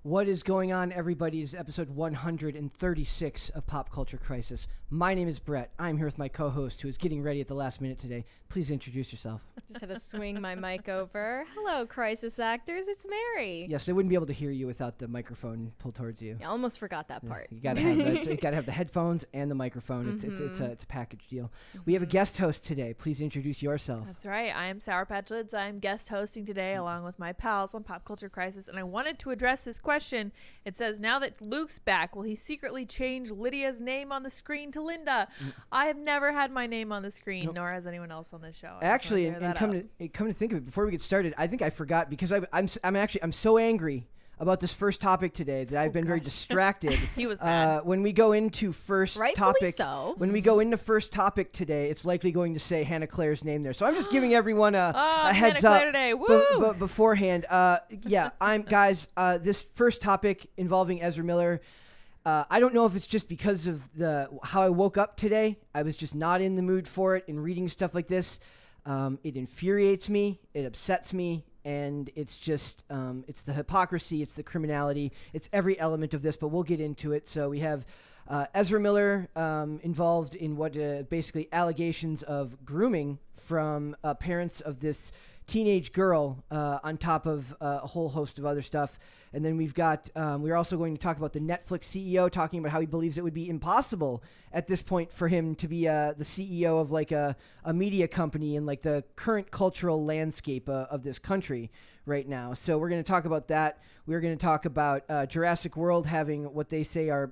What is going on, everybody? It's episode 136 of Pop Culture Crisis. My name is Brett. I'm here with my co-host, who is getting ready at the last minute today. Please introduce yourself. Just had to swing my mic over. Hello, crisis actors. It's Mary. Yes, they wouldn't be able to hear you without the microphone pulled towards you. I almost forgot that part. You gotta have the headphones and the microphone. It's a package deal. We have a guest host today. Please introduce yourself. That's right. I am Sour Patch Lids. I'm guest hosting today along with my pals on Pop Culture Crisis, and I wanted to address this question. It says, now that Luke's back, will he secretly change Lydia's name on the screen to Linda? I have never had my name on the screen, nor has anyone else on this show. Actually, and come to think of it, before we get started, I think I forgot because I'm so angry about this first topic today that I've been very distracted. He was mad. When we go into first topic, so. When we go into first topic today, it's likely going to say Hannah Claire's name there. So I'm just giving everyone a heads up today. Woo! Beforehand. This first topic involving Ezra Miller. I don't know if it's just because of how I woke up today. I was just not in the mood for it, and reading stuff like this, it infuriates me, it upsets me, and it's just it's the hypocrisy, it's the criminality, it's every element of this, but we'll get into it. So we have Ezra Miller involved in what basically allegations of grooming from parents of this teenage girl, on top of a whole host of other stuff. And then we've got, we're also going to talk about the Netflix CEO talking about how he believes it would be impossible at this point for him to be the CEO of like a media company in like the current cultural landscape of this country right now. So we're going to talk about that. We're going to talk about Jurassic World having what they say are,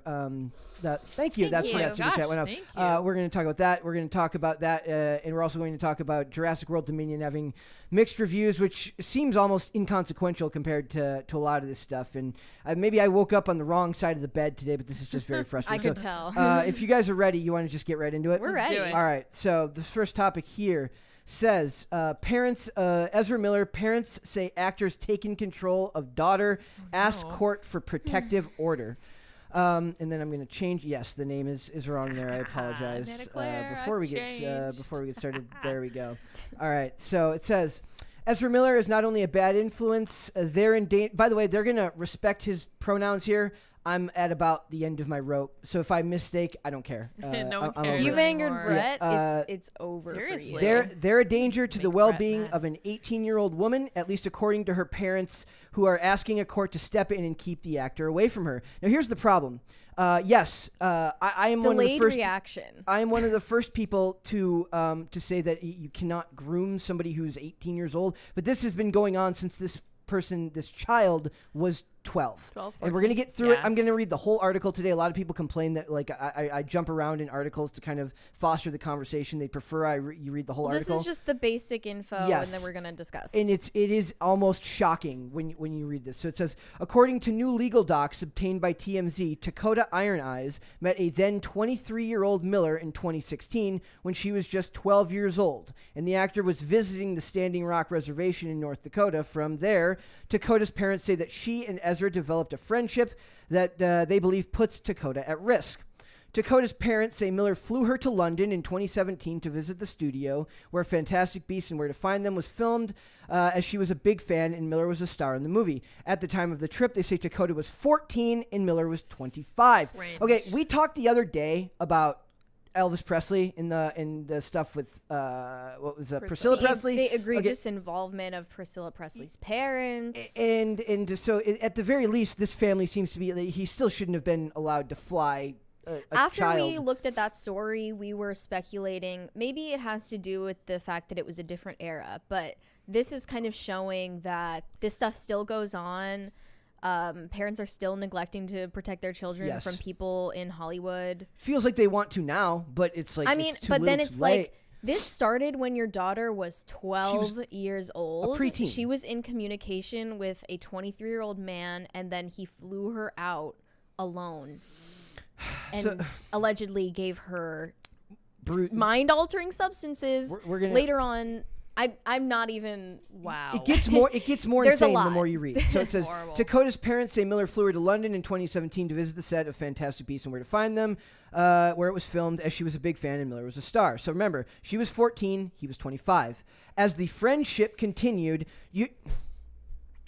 thank you. That's where that super chat went up. We're going to talk about that. We're going to talk about that. And we're also going to talk about Jurassic World Dominion having mixed reviews, which seems almost inconsequential compared to a lot of this stuff. And maybe I woke up on the wrong side of the bed today, but this is just very frustrating. I could tell. If you guys are ready, you want to just get right into it? We're ready. All right. So the first topic here says, Ezra Miller, parents say actors taken control of daughter, ask court for protective order. And then I'm going to change. Yes, the name is wrong there. I apologize. Before we get started, there we go. All right. So it says, Ezra Miller is not only a bad influence, by the way, they're going to respect his pronouns here. I'm at about the end of my rope, so if I mistake, I don't care. No one cares. If you've angered Brett, Yeah, it's over seriously. for you. They're a danger to the well-being of an 18-year-old woman, at least according to her parents, who are asking a court to step in and keep the actor away from her. Now, here's the problem. I am Delayed reaction. I am one of the first people to say that you cannot groom somebody who's 18 years old, but this has been going on since this child was 12. And we're going to get through it. I'm going to read the whole article today. A lot of people complain that like I jump around in articles to kind of foster the conversation. They prefer you read the whole article. This is just the basic info, Yes. and then we're going to discuss. And it is almost shocking when you read this. So it says, according to new legal docs obtained by TMZ, Dakota Iron Eyes met a then 23-year-old Miller in 2016 when she was just 12 years old. And the actor was visiting the Standing Rock Reservation in North Dakota. From there, Dakota's parents say that she and Ezra developed a friendship that they believe puts Dakota at risk. Dakota's parents say Miller flew her to London in 2017 to visit the studio where Fantastic Beasts and Where to Find Them was filmed, as she was a big fan and Miller was a star in the movie. At the time of the trip, they say Dakota was 14 and Miller was 25. Range. Okay, we talked the other day about Elvis Presley in the stuff with Priscilla Presley. The egregious involvement of Priscilla Presley's parents. And so at the very least, this family seems to be, he still shouldn't have been allowed to fly After child. we looked at that story, we were speculating maybe it has to do with the fact that it was a different era, but this is kind of showing that this stuff still goes on. Parents are still neglecting to protect their children from people in Hollywood. Feels like they want to now, but it's like, I mean, it's but then it's late. like, this started when your daughter was 12 years old. A preteen. She was in communication with a 23-year-old man, and then he flew her out alone and allegedly gave her mind-altering substances. We're gonna, later on. I'm not even. Wow. It gets more insane the more you read. So it says Dakota's parents say Miller flew her to London in 2017 to visit the set of Fantastic Beasts and Where to Find Them, where it was filmed, as she was a big fan and Miller was a star. So remember, she was 14, he was 25. As the friendship continued,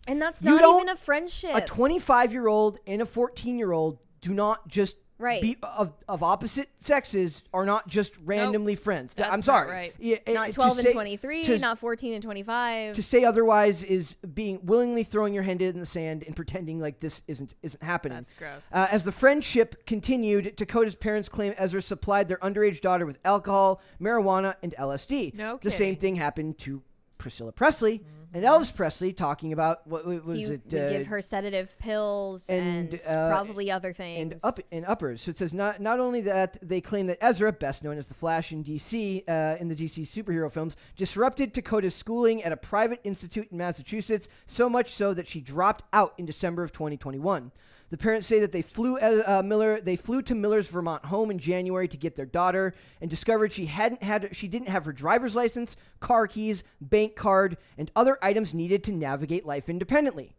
And that's You not don't- even a friendship. A 25-year-old and a 14-year-old do not just Right. be of opposite sexes are not just randomly friends. That's I'm not sorry. right. Yeah, not to 12 and say- 23, to- not 14 and 25. To say otherwise is being willingly throwing your hand in the sand and pretending like this isn't happening. That's gross. As the friendship continued, Dakota's parents claim Ezra supplied their underage daughter with alcohol, marijuana, and LSD. No The same kidding. thing happened to Priscilla Presley and Elvis Presley, talking about what was he it? would give her sedative pills and, probably other and things. uppers. So it says not only that they claim that Ezra, best known as the Flash in DC, in the DC superhero films, disrupted Dakota's schooling at a private institute in Massachusetts, so much so that she dropped out in December of 2021. The parents say that they flew to Miller's Vermont home in January to get their daughter and discovered she didn't have her driver's license, car keys, bank card, and other items needed to navigate life independently.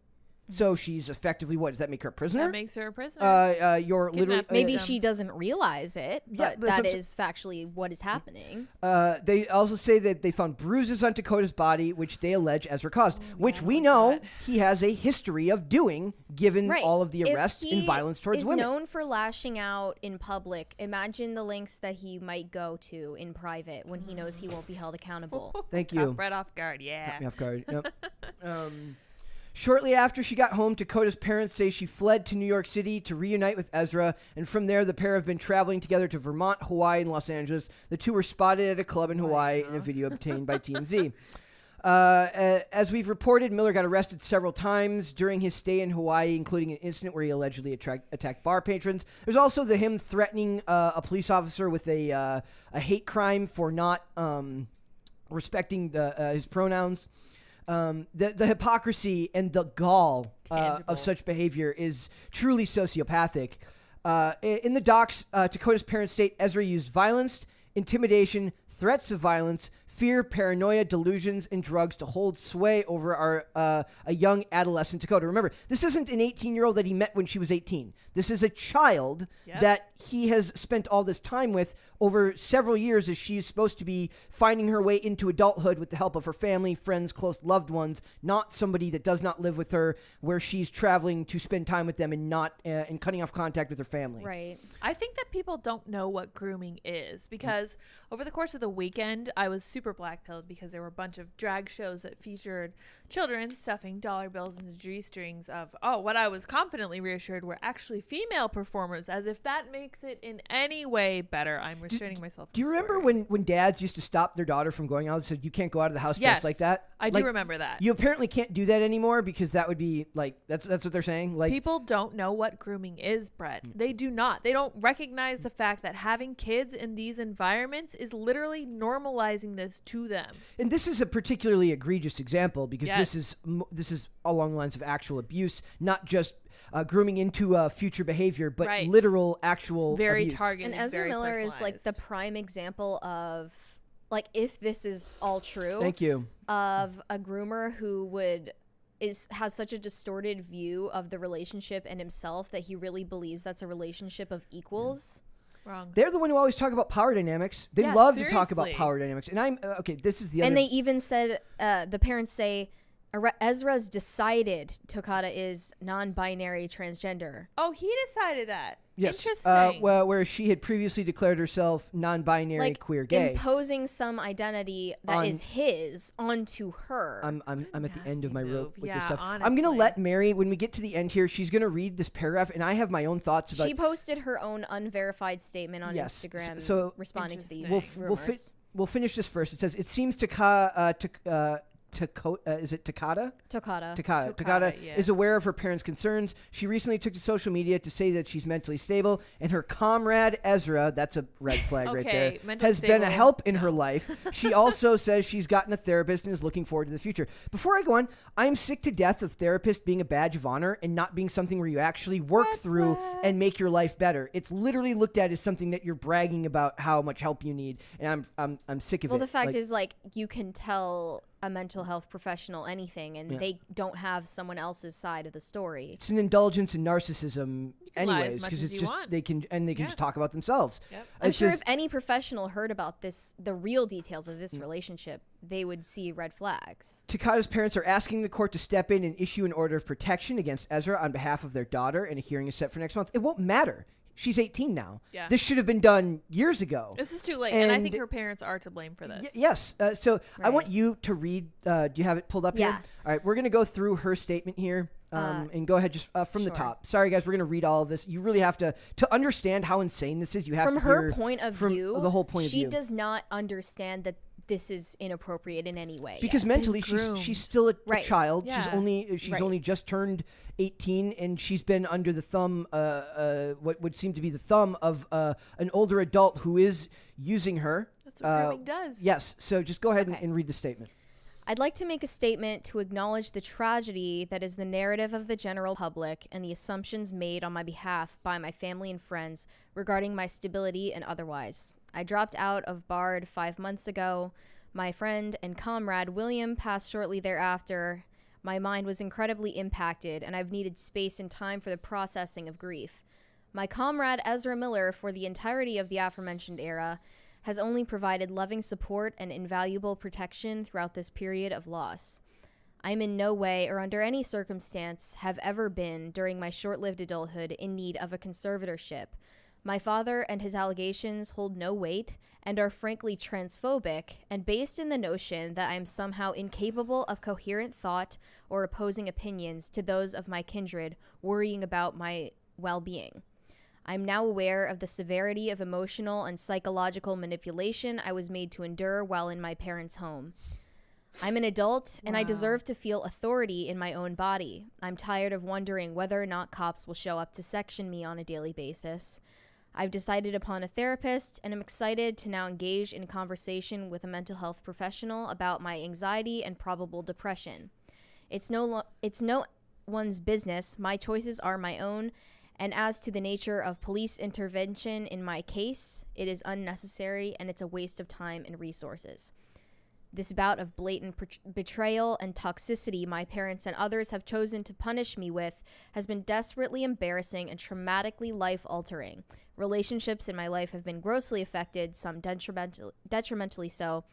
So she's effectively, what does that make her a prisoner? That makes her a prisoner. You're literally Maybe them. she doesn't realize it, Yeah, but but that some- is factually what is happening. They also say that they found bruises on Dakota's body, which they allege Ezra caused, which we like know that. he has a history of doing, given Right. all of the If arrests and he violence towards is women. known for lashing out in public. Imagine the lengths that he might go to in private when he knows he won't be held accountable. Thank Caught you. right off guard. Yeah. Caught me off guard. Yep. Shortly after she got home, Dakota's parents say she fled to New York City to reunite with Ezra, and from there the pair have been traveling together to Vermont, Hawaii, and Los Angeles. The two were spotted at a club in Hawaii in a video obtained by TMZ. As we've reported, Miller got arrested several times during his stay in Hawaii, including an incident where he allegedly attacked bar patrons. There's also him threatening a police officer with a hate crime for not respecting his pronouns. The hypocrisy and the gall Tangible. of such behavior is truly sociopathic. In the docs, Dakota's parents state Ezra used violence, intimidation, threats of violence, fear, paranoia, delusions, and drugs to hold sway over a young adolescent Dakota. Remember, this isn't an 18-year-old that he met when she was 18. This is a child Yep. that he has spent all this time with over several years as she's supposed to be finding her way into adulthood with the help of her family, friends, close loved ones, not somebody that does not live with her, where she's traveling to spend time with them and not and cutting off contact with her family. Right. I think that people don't know what grooming is because over the course of the weekend, I was super black-pilled because there were a bunch of drag shows that featured children stuffing dollar bills into G-strings of, what I was confidently reassured were actually female performers, as if that makes it in any way better. I'm restraining myself. Do you from remember swearing. when dads used to stop their daughter from going out and said, you can't go out of the house Yes, dressed like that? I do Like, remember that. You apparently can't do that anymore because that would be like, that's what they're saying. Like, People don't know what grooming is, Brett. They do not. They don't recognize the fact that having kids in these environments is literally normalizing this to them. and this is a particularly egregious example because Yes. this is along the lines of actual abuse, not just grooming into future behavior, but Right. literal actual Very abuse. targeted. And Ezra very Miller is like the personalized. prime example of, like, if this is all true, Thank you. of a groomer who has such a distorted view of the relationship and himself that he really believes that's a relationship of equals. Wrong. They're the one who always talk about power dynamics. They Yeah, love to talk about seriously. power dynamics. And I'm okay. This is the And other. they even said, the parents say, Ezra's decided Tokata is non-binary transgender. Oh, he decided that. Yes. Interesting. Well, whereas she had previously declared herself non-binary, Like, queer, gay. imposing some identity that is On- his onto her. I'm at the end of nasty my rope move. with Yeah, this stuff. I'm honestly. gonna let Mary, when we get to the end here, she's gonna read this paragraph, and I have my own thoughts about. She posted her own unverified statement on Yes. Instagram, So- responding to these Interesting. rumors. We'll finish this first. It says it seems is it Takata? Tokata. Takata yeah. is aware of her parents' concerns. She recently took to social media to say that she's mentally stable, and her comrade Ezra, that's a red flag right Okay, there, mentally has been a stable, help in her no. life. She also says she's gotten a therapist and is looking forward to the future. Before I go on, I'm sick to death of therapists being a badge of honor and not being something where you actually work Red through flag. and make your life better. It's literally looked at as something that you're bragging about how much help you need, and I'm sick of it. Well, the fact Like, is, like, you can tell a mental health professional anything, and Yeah. they don't have someone else's side of the story. it's an indulgence in narcissism can lie as anyways, much because as it's you just want. they can Yeah. just talk about themselves. Yep. I'm It sure says- if any professional heard about this, the real details of this relationship, they would see red flags. Takata's parents are asking the court to step in and issue an order of protection against Ezra on behalf of their daughter, and a hearing is set for next month. It won't matter. She's 18 now. Yeah. This should have been done years ago. This is too late, and I think And- her parents are to blame for this. Yes. So I want Right. you to read. Do you have it pulled up Yeah. here? All right. We're going to go through her statement here. And go ahead just from the sure. top. Sorry, guys. We're going to read all of this. You really have to understand how insane this is. You have From to her hear point of from view, the whole point of she view. does not understand that this is inappropriate in any way. Because mentally groomed. she's still a Right. child. Yeah. She's Right. only just turned 18, and she's been under the thumb, what would seem to be the thumb of an older adult who is using her. That's what grooming does. Yes. So just go ahead Okay. and read the statement. I'd like to make a statement to acknowledge the tragedy that is the narrative of the general public and the assumptions made on my behalf by my family and friends regarding my stability and otherwise. I dropped out of Bard 5 months ago. My friend and comrade William passed shortly thereafter. My mind was incredibly impacted, and I've needed space and time for the processing of grief. My comrade Ezra Miller, for the entirety of the aforementioned era, has only provided loving support and invaluable protection throughout this period of loss. I am in no way or under any circumstance have ever been, during my short-lived adulthood, in need of a conservatorship. My father and his allegations hold no weight and are frankly transphobic and based in the notion that I am somehow incapable of coherent thought or opposing opinions to those of my kindred worrying about my well-being. I'm now aware of the severity of emotional and psychological manipulation I was made to endure while in my parents' home. I'm an adult, and I Wow. deserve to feel authority in my own body. I'm tired of wondering whether or not cops will show up to section me on a daily basis. I've decided upon a therapist, and I'm excited to now engage in conversation with a mental health professional about my anxiety and probable depression. It's no one's business. My choices are my own. And as to the nature of police intervention in my case, it is unnecessary and it's a waste of time and resources. This bout of blatant betrayal and toxicity my parents and others have chosen to punish me with has been desperately embarrassing and traumatically life-altering. Relationships in my life have been grossly affected, some detrimentally so.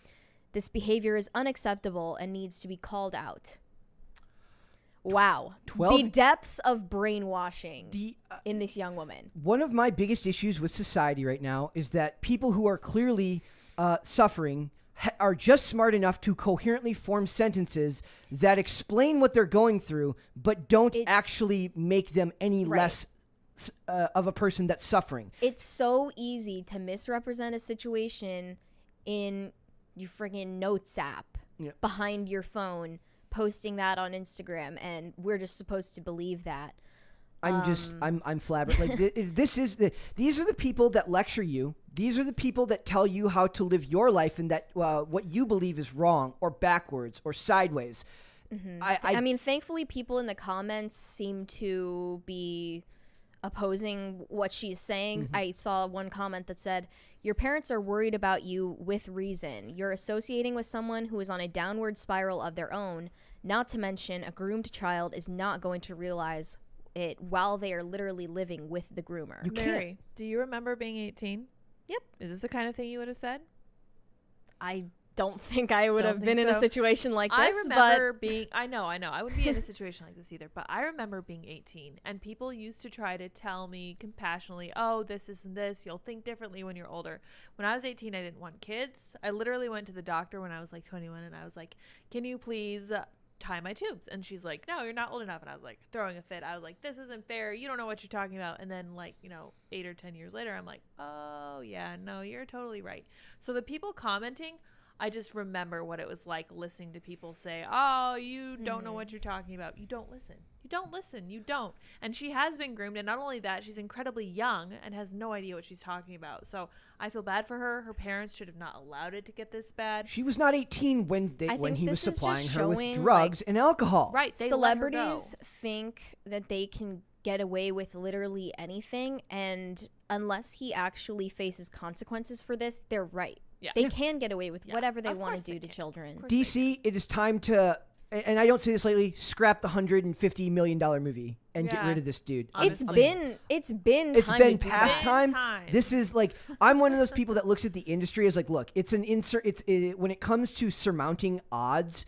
This behavior is unacceptable and needs to be called out. Wow. 12 The depths of brainwashing The in this young woman. one of my biggest issues with society right now is that people who are clearly suffering are just smart enough to coherently form sentences that explain what they're going through, but don't It's- actually make them any Right. less of a person that's suffering. It's so easy to misrepresent a situation in your friggin' notes app Yeah. behind your phone, posting that on Instagram, and we're just supposed to believe that. I'm flabbergasted. Like these are the people that lecture you. These are the people that tell you how to live your life and that what you believe is wrong or backwards or sideways. I mean, thankfully, people in the comments seem to be opposing what she's saying. I saw one comment that said, "Your parents are worried about you with reason. You're associating with someone who is on a downward spiral of their own. Not to mention, a groomed child is not going to realize it while they are literally living with the groomer." You can't. Mary, do you remember being 18? Yep. Is this the kind of thing you would have said? I don't think I would Don't have think been in a so. situation like this. I remember being, I know, I wouldn't be in a situation like this either, but I remember being 18 and people used to try to tell me compassionately, oh, this isn't this, you'll think differently when you're older. When I was 18, I didn't want kids. I literally went to the doctor when I was like 21 and I was like, can you please tie my tubes? And she's like, no, you're not old enough. And I was like throwing a fit. I was like, this isn't fair. You don't know what you're talking about. And then 8 or 10 years later, I'm like, oh yeah, no, you're totally right. So the people commenting, I just remember what it was like listening to people say, oh, you don't know what you're talking about. You don't listen. You don't listen. You don't. And she has been groomed. And not only that, she's incredibly young and has no idea what she's talking about. So I feel bad for her. Her parents should have not allowed it to get this bad. She was not 18 when I when think he was this is just supplying her with showing, drugs and alcohol. Right. They let her go. Celebrities think that they can get away with literally anything, and unless he actually faces consequences for this, they're right. Yeah. They can get away with Yeah. whatever they Of want course to they do to can. children. Of course they DC, it is time to and I don't say this lightly, scrap the $150 million movie and get Yeah. rid of this dude. Honestly. It's been It's time been to do past that. time. Time. This is like, I'm one of those people that looks at the industry as like, look, it's an insert. When it comes to surmounting odds,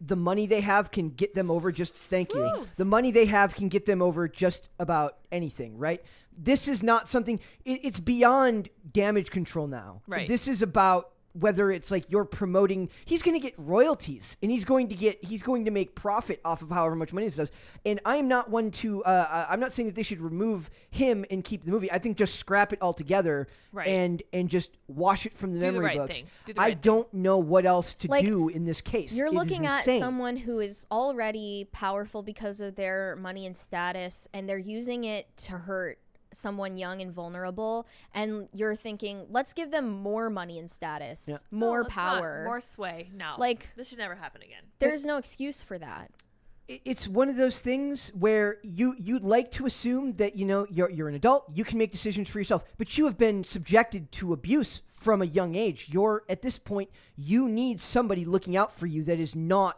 the money they have can get them over just, thank you. Woo. The money they have can get them over just about anything, right? This is not something, it's beyond damage control now. Right. This is about whether it's like you're promoting, he's going to get royalties and he's going to make profit off of however much money this does. And I am not one to, I'm not saying that they should remove him and keep the movie. I think just scrap it altogether Right. and just wash it from the Do the memory right books. thing. Do the I right thing. don't know what else to Like, do in this case. You're It is looking at insane. someone who is already powerful because of their money and status, and they're using it to hurt someone young and vulnerable, and you're thinking, let's give them more money and status, Yeah. more No, let's not. power. More sway. No. Like, this should never happen again. there's no excuse for that. It's one of those things where you'd like to assume that you're an adult, you can make decisions for yourself, but you have been subjected to abuse from a young age. You're at this point, you need somebody looking out for you that is not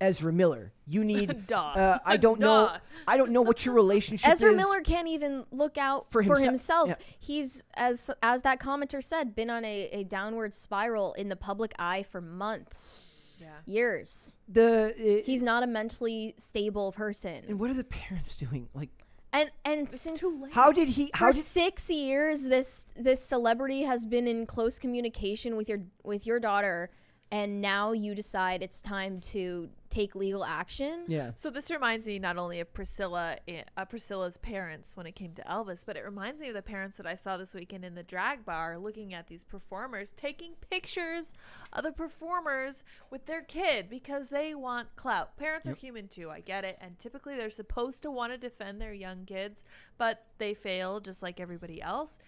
Ezra Miller. You need Duh. I don't know what your relationship Ezra is. Miller can't even look out For for himself. himself. Yeah. He's, as that commenter said, been on a downward spiral in the public eye for months, Yeah. years. He's He's not a mentally stable and person. what are the parents doing? Like, And It's since too late. how did he? for 6 years this celebrity has been in close communication with your daughter, and now you decide it's time to take legal action? Yeah. So this reminds me not only of Priscilla's parents when it came to Elvis, but it reminds me of the parents that I saw this weekend in the drag bar looking at these performers, taking pictures of the performers with their kid because they want clout. Parents are human too, I get it, and typically they're supposed to want to defend their young kids, but they fail just like everybody else.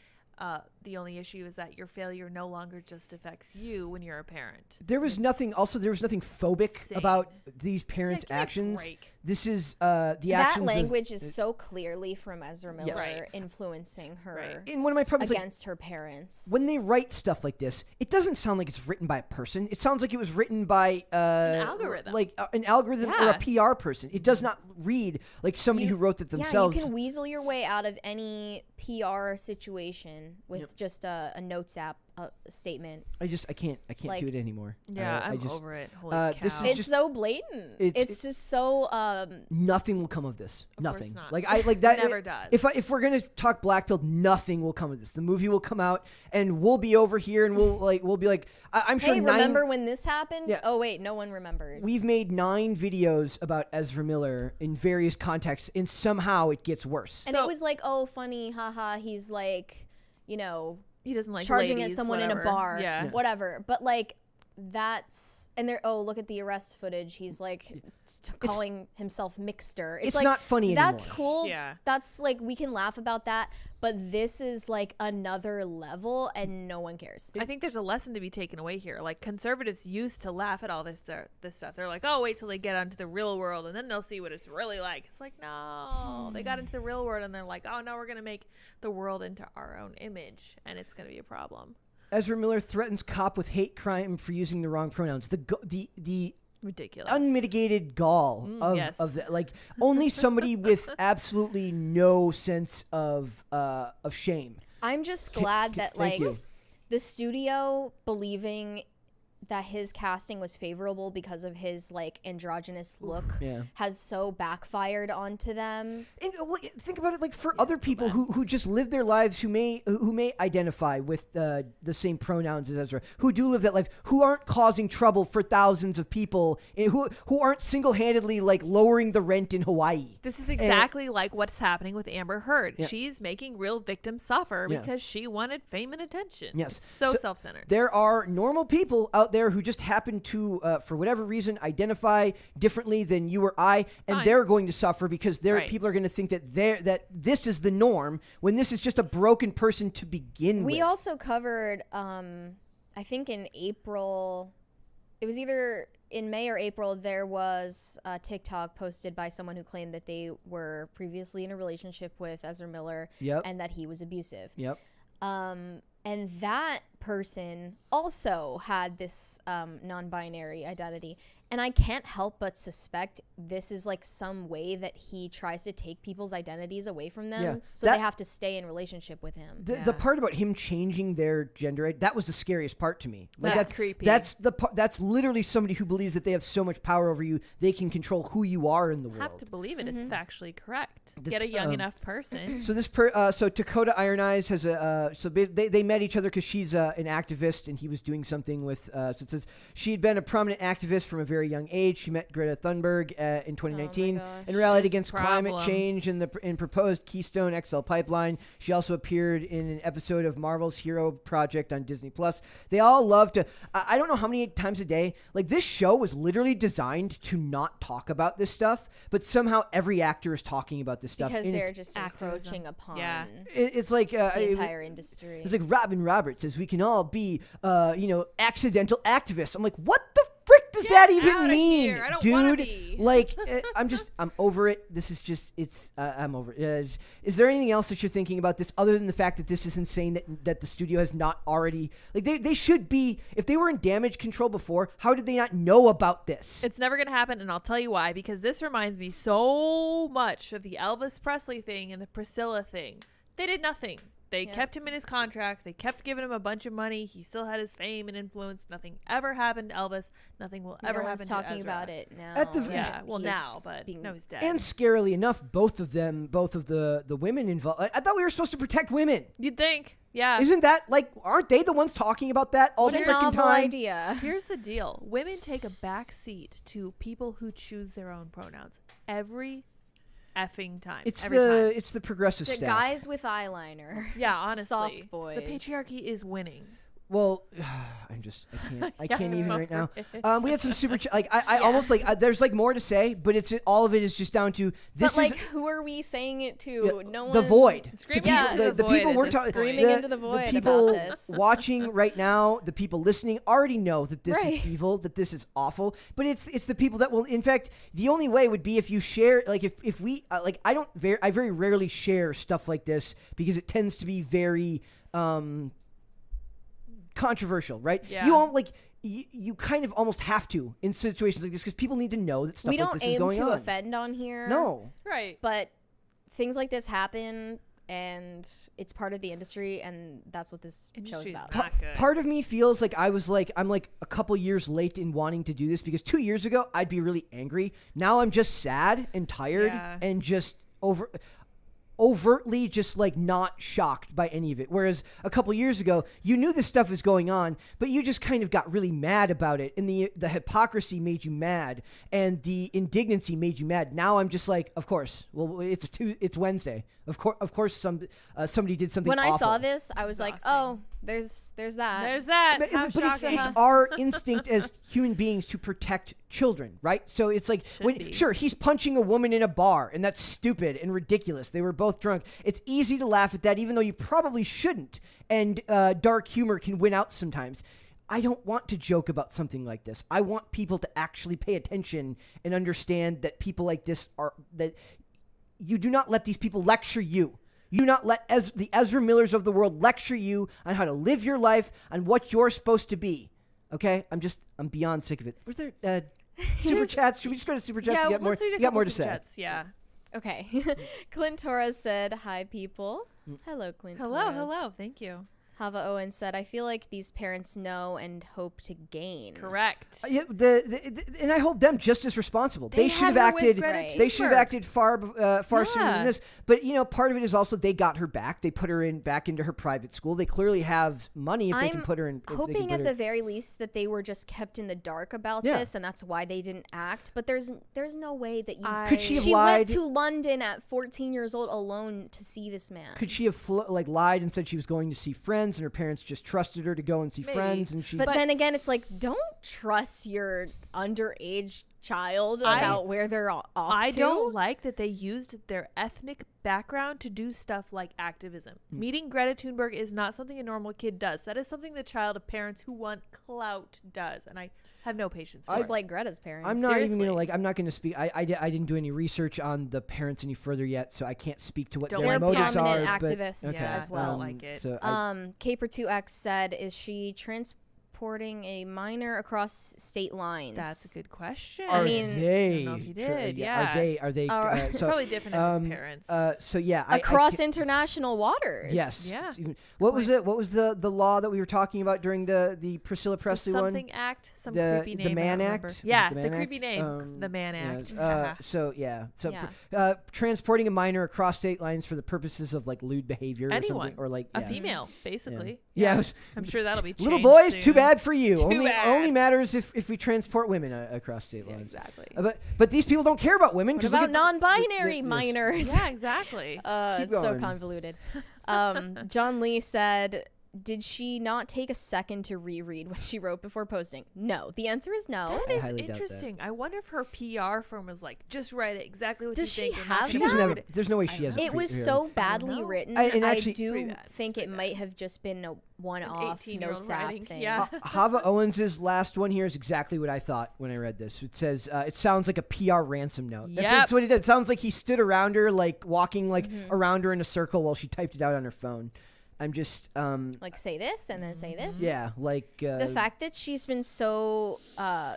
The only issue is that your failure no longer just affects you when you're a parent. There was nothing phobic Insane. about these parents' Yeah, give me a actions. break. This is the That actions of- language is so clearly from Ezra Miller Right. influencing her Right. and one of my problems like, against her parents. when they write stuff like this, it doesn't sound like it's written by a person. It sounds like it was written by An algorithm. like an algorithm or a PR person. It does not read like somebody who wrote it themselves. Yeah, you can weasel your way out of any PR situation with just a notes app statement. I can't like- do it anymore. Yeah, I I'm just, over it. Holy cow. this is It's just- so blatant. It's just so nothing will come of this. Of course Nothing. not. Like I like that. Never does. If we're gonna talk Black Pill, nothing will come of this. The movie will come out, and we'll be over here, and we'll be like, I'm sure. hey, remember when this happened? Yeah. Oh wait, no one remembers. We've made 9 videos about Ezra Miller in various contexts, and somehow it gets worse. and So- it was like, oh, funny, haha. He's like, he doesn't like charging at ladies, someone in a whatever. bar, Yeah. whatever. But like, that's and they're look at the arrest footage. He's like calling himself Mixter. It's like, not funny That's anymore. cool. Yeah. That's like we can laugh about that, but this is like another level, and no one cares. I think there's a lesson to be taken away here. Like conservatives used to laugh at all this stuff. They're like, oh, wait till they get onto the real world and then they'll see what it's really like. It's like, no, they got into the real world and they're like, oh, no, we're going to make the world into our own image and it's going to be a problem. Ezra Miller threatens cop with hate crime for using the wrong pronouns. The Ridiculous. unmitigated gall yes. of that. Like only somebody with absolutely no sense of shame. I'm just glad that thank like you. the studio believing that his casting was favorable because of his like androgynous look Yeah. has so backfired onto them. And think about it, like for other people who just live their lives, who may identify with the same pronouns as Ezra, who do live that life, who aren't causing trouble for thousands of people, and who aren't single-handedly like lowering the rent in Hawaii. This is exactly like what's happening with Amber Heard. Yeah. She's making real victims suffer Yeah. because she wanted fame and attention. Yes. It's so So self-centered. There are normal people out there who just happen to, for whatever reason, identify differently than you or I, and Fine. they're going to suffer because Right. people are going to think that this is the norm when this is just a broken person to begin with. We also covered I think in April, it was either in May or April, there was a TikTok posted by someone who claimed that they were previously in a relationship with Ezra Miller Yep. and that he was abusive. Yep. And that person also had this non-binary identity. And I can't help but suspect this is like some way that he tries to take people's identities away from them, so they have to stay in relationship with him. The part about him changing their gender, that was the scariest part to me. Like that's creepy. That's literally somebody who believes that they have so much power over you, they can control who you are in the world. I have to believe it. It's factually correct. Get a young enough person. So so Dakota Iron Eyes has they met each other because she's an activist and he was doing something with. So it says she had been a prominent activist from a very young age. She met Greta Thunberg in 2019 and rallied against climate change and proposed Keystone XL pipeline. She also appeared in an episode of Marvel's Hero Project on Disney Plus. They all love to. I don't know how many times a day. Like, this show was literally designed to not talk about this stuff, but somehow every actor is talking about this stuff because they're just encroaching upon it's like the entire industry. It's like Robin Roberts says we can all be accidental activists. I'm like, what the frick does that even mean, I don't dude? Be. Like, I'm over it. This is just, I'm over it. Is there anything else that you're thinking about this other than the fact that this is insane that the studio has not already, like, they should be, if they were in damage control before, how did they not know about this? It's never going to happen, and I'll tell you why, because this reminds me so much of the Elvis Presley thing and the Priscilla thing. They did nothing. They kept him in his contract. They kept giving him a bunch of money. He still had his fame and influence. Nothing ever happened to Elvis. Nothing will ever happen to Ezra. Talking about it now. Now, but no, he's dead. And scarily enough, both of the women involved. I thought we were supposed to protect women. You'd think, yeah. Isn't that like? Aren't they the ones talking about that all the freaking time? Idea. Here's the deal: women take a back seat to people who choose their own pronouns every effing time. It's the progressive so stack. Guys with eyeliner. Yeah, honestly, soft boys. The patriarchy is winning. Well, I can't even right now. We had some super I almost there's like more to say, but all of it is just down to this. But like, who are we saying it to? No one. The void. Screaming into the void. People we're talking. Screaming into the void. The people about this. watching right now, the people listening already know that this is evil, that this is awful. But it's the people that will. In fact, the only way would be if you share. Like if we I very rarely share stuff like this because it tends to be very controversial, right? Yeah. You won't you kind of almost have to in situations like this because people need to know that stuff like this is going on. We don't aim to offend on here. No. Right. But things like this happen, and it's part of the industry, and that's what this show is about. Part of me feels like I'm a couple years late in wanting to do this because 2 years ago I'd be really angry. Now I'm just sad and tired and just overtly just like not shocked by any of it. Whereas a couple years ago, you knew this stuff was going on, but you just kind of got really mad about it. And the hypocrisy made you mad and the indignancy made you mad. Now I'm just like, of course, well, it's Wednesday. Of course somebody did something When awful. I saw this, I was like, oh, there's that. There's that. But it's our instinct as human beings to protect children, right? So it's like, sure, he's punching a woman in a bar, and that's stupid and ridiculous. They were both drunk. It's easy to laugh at that, even though you probably shouldn't. And dark humor can win out sometimes. I don't want to joke about something like this. I want people to actually pay attention and understand that people like this that you do not let these people lecture you. You do not let the Ezra Millers of the world lecture you on how to live your life, on what you're supposed to be. Okay? I'm beyond sick of it. Was there super chats? Should we just go to super chats? Yeah, You got more to say. Chats, yeah. Okay. Clint Torres said, hi, people. Hello, Clint Torres. Hello. Thank you. Hava Owen said, I feel like these parents know and hope to gain. Correct. And I hold them just as responsible. They should have acted. They should have acted far sooner than this. But part of it is also they got her back. They put her back into her private school. They clearly have money if they can put her in. I'm hoping at the very least that they were just kept in the dark about this, and that's why they didn't act. But there's no way that you could she have she lied? Went to London at 14 years old alone to see this man. Could she have lied and said she was going to see friends? And her parents just trusted her to go and see friends, and but then again, it's like, don't trust your underage child about where they're off I to. don't like that they used their ethnic background to do stuff like activism. Meeting Greta Thunberg is not something a normal kid does. That is something the child of parents who want clout does, and I have no patience for just it. like Greta's parents. I'm not even gonna I'm not gonna speak. I didn't do any research on the parents any further yet, so I can't speak to what their motives are. They're prominent activists as well. I don't like it. Caper2X said, is she transporting a minor across state lines. That's a good question. Are mean, they? I don't know if you did. Yeah. Are they? It's so, probably different if it's parents. so yeah, across international waters. Yes. Yeah. What was it? What was the law that we were talking about during the Priscilla The Presley something one? act, some The creepy name. Mann I don't remember. Act? Yeah, The the Mann creepy Act? name, the Mann Act. Yes. So Yeah. transporting a minor across state lines for the purposes of like lewd behavior or Anyone. something, or like A female, basically. Yeah. I'm sure that'll be changed Little boys, soon. too bad for you. Too bad. Only matters if we transport women across state lines. Exactly. But these people don't care about women. What 'cause look about at non-binary yes. minors? Yeah, exactly. Keep It's so going. convoluted. John Lee said, did she not take a second to reread what she wrote before posting? No. The answer is no. That is highly doubt that. interesting. I wonder if her PR firm was like, just write it exactly what Does you she think. have She that? doesn't have. There's no way she has. It was so badly know. written. And I actually- Pretty do bad. It's think pretty it bad. might have just been a one-off 18-year-old notes app writing. thing. Yeah. Hava Owens's last one here is exactly what I thought when I read this. It says it sounds like a PR ransom note. That's what it did. It sounds like he stood around her, like walking like around her in a circle while she typed it out on her phone. I'm just Like, say this and then say this. yeah, like The fact that she's been so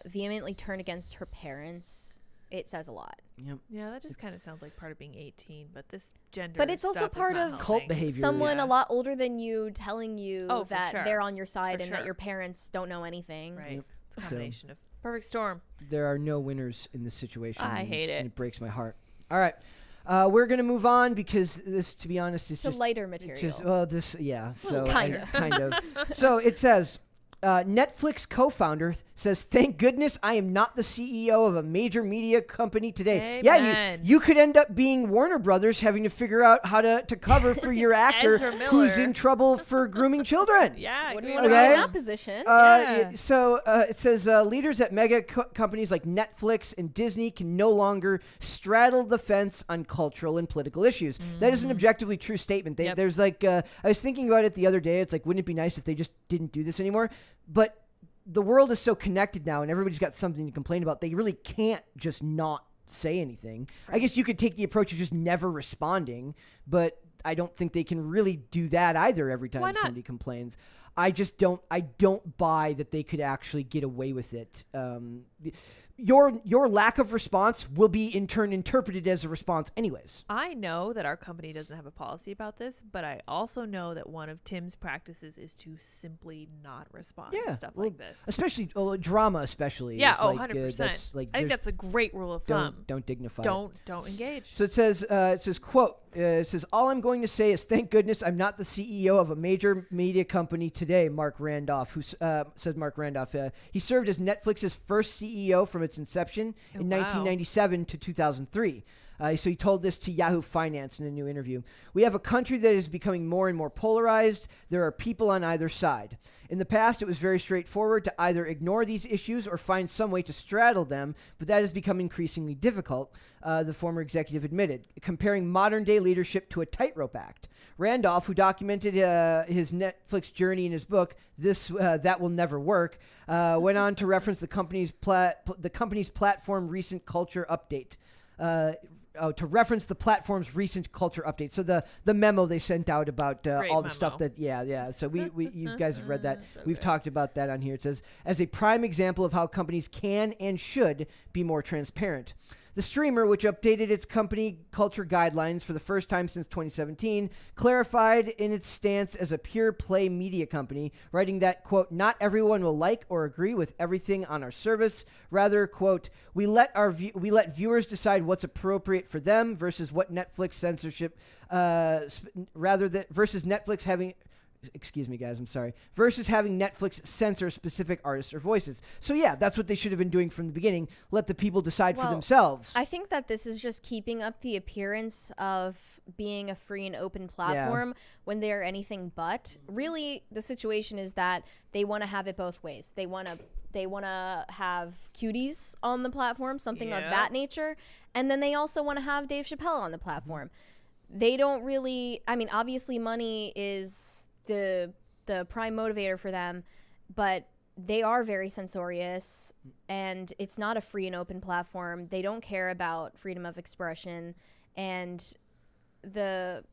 vehemently turned against her parents, it says a lot. Yep. Yeah, that just kind of sounds like part of being 18, but this gender But it's also stuff is part not of helping. cult behavior. Someone Yeah. a lot older than you telling you Oh, for that sure. they're on your side For and that sure. your parents don't know anything. Right. Yep. It's a combination of perfect storm. There are no winners in this situation. I and hate it's- it. and it breaks my heart. All right. We're gonna move on because this, to be honest, is It's a just lighter material. Just, well, this, yeah. So Kinda. kind of. So it says, Netflix co-founder says, "Thank goodness I am not the CEO of a major media company today." Yeah, Amen. you could end up being Warner Brothers, having to figure out how to cover for your actor Ezra who's Miller. in trouble for grooming children. Yeah. what do we good want to Okay. do in on that position? Yeah. So it says leaders at mega companies like Netflix and Disney can no longer straddle the fence on cultural and political issues. That is an objectively true statement. Yep. There's like, I was thinking about it the other day. It's like, wouldn't it be nice if they just didn't do this anymore? But the world is so connected now and everybody's got something to complain about. They really can't just not say anything. I guess you could take the approach of just never responding, but I don't think they can really do that either every time Why not? somebody complains. I don't buy that they could actually get away with it. Your lack of response will be in turn interpreted as a response anyways. I know that our company doesn't have a policy about this, but I also know that one of Tim's practices is to simply not respond to stuff like this. Especially drama, especially. Yeah, If, 100%. That's, like, I think there's- that's a great rule of thumb. don't dignify. it. Don't engage. So it says, quote, it says, "All I'm going to say is thank goodness I'm not the CEO of a major media company today," Mark Randolph, who says Mark Randolph. He served as Netflix's first CEO from its inception in wow. 1997 to 2003. So he told this to Yahoo Finance in a new interview. "We have a country that is becoming more and more polarized. There are people on either side. In the past, it was very straightforward to either ignore these issues or find some way to straddle them, but that has become increasingly difficult," the former executive admitted, comparing modern-day leadership to a tightrope act. Randolph, who documented his Netflix journey in his book, That Will Never Work, went on to reference the company's platform recent culture update. To reference the platform's recent culture update. So the memo they sent out about all the stuff memo. that, yeah. So you guys have read that. So We've good. talked about that on here. It says, as a prime example of how companies can and should be more transparent. The streamer, which updated its company culture guidelines for the first time since 2017, clarified in its stance as a pure play media company, writing that, quote, "Not everyone will like or agree with everything on our service. Rather, quote, we let viewers decide what's appropriate for them versus what Netflix censorship, versus Netflix having." Excuse me, guys. I'm sorry. Versus having Netflix censor specific artists or voices. So yeah, that's what they should have been doing from the beginning. Let the people decide for Well, themselves. I think that this is just keeping up the appearance of being a free and open platform when they are anything but. Really, the situation is that they want to have it both ways. They want to have cuties on the platform, something of Yeah. that nature, and then they also want to have Dave Chappelle on the platform. They don't really. I mean, obviously, money is the prime motivator for them, but they are very censorious, and it's not a free and open platform. They don't care about freedom of expression, and the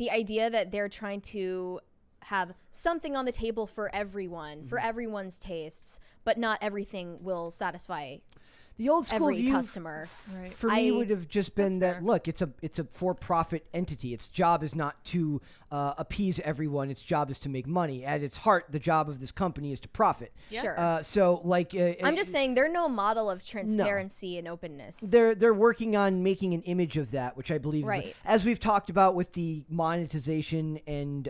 idea that they're trying to have something on the table for everyone, for everyone's tastes, but not everything will satisfy The old school every view customer. for me would have just been That's that, fair. look, it's a for-profit entity. Its job is not to appease everyone. Its job is to make money. At its heart, the job of this company is to profit. Yeah. Sure. So, like, I'm just saying they're no model of transparency and openness. they're working on making an image of that, which I believe, Right. as we've talked about with the monetization and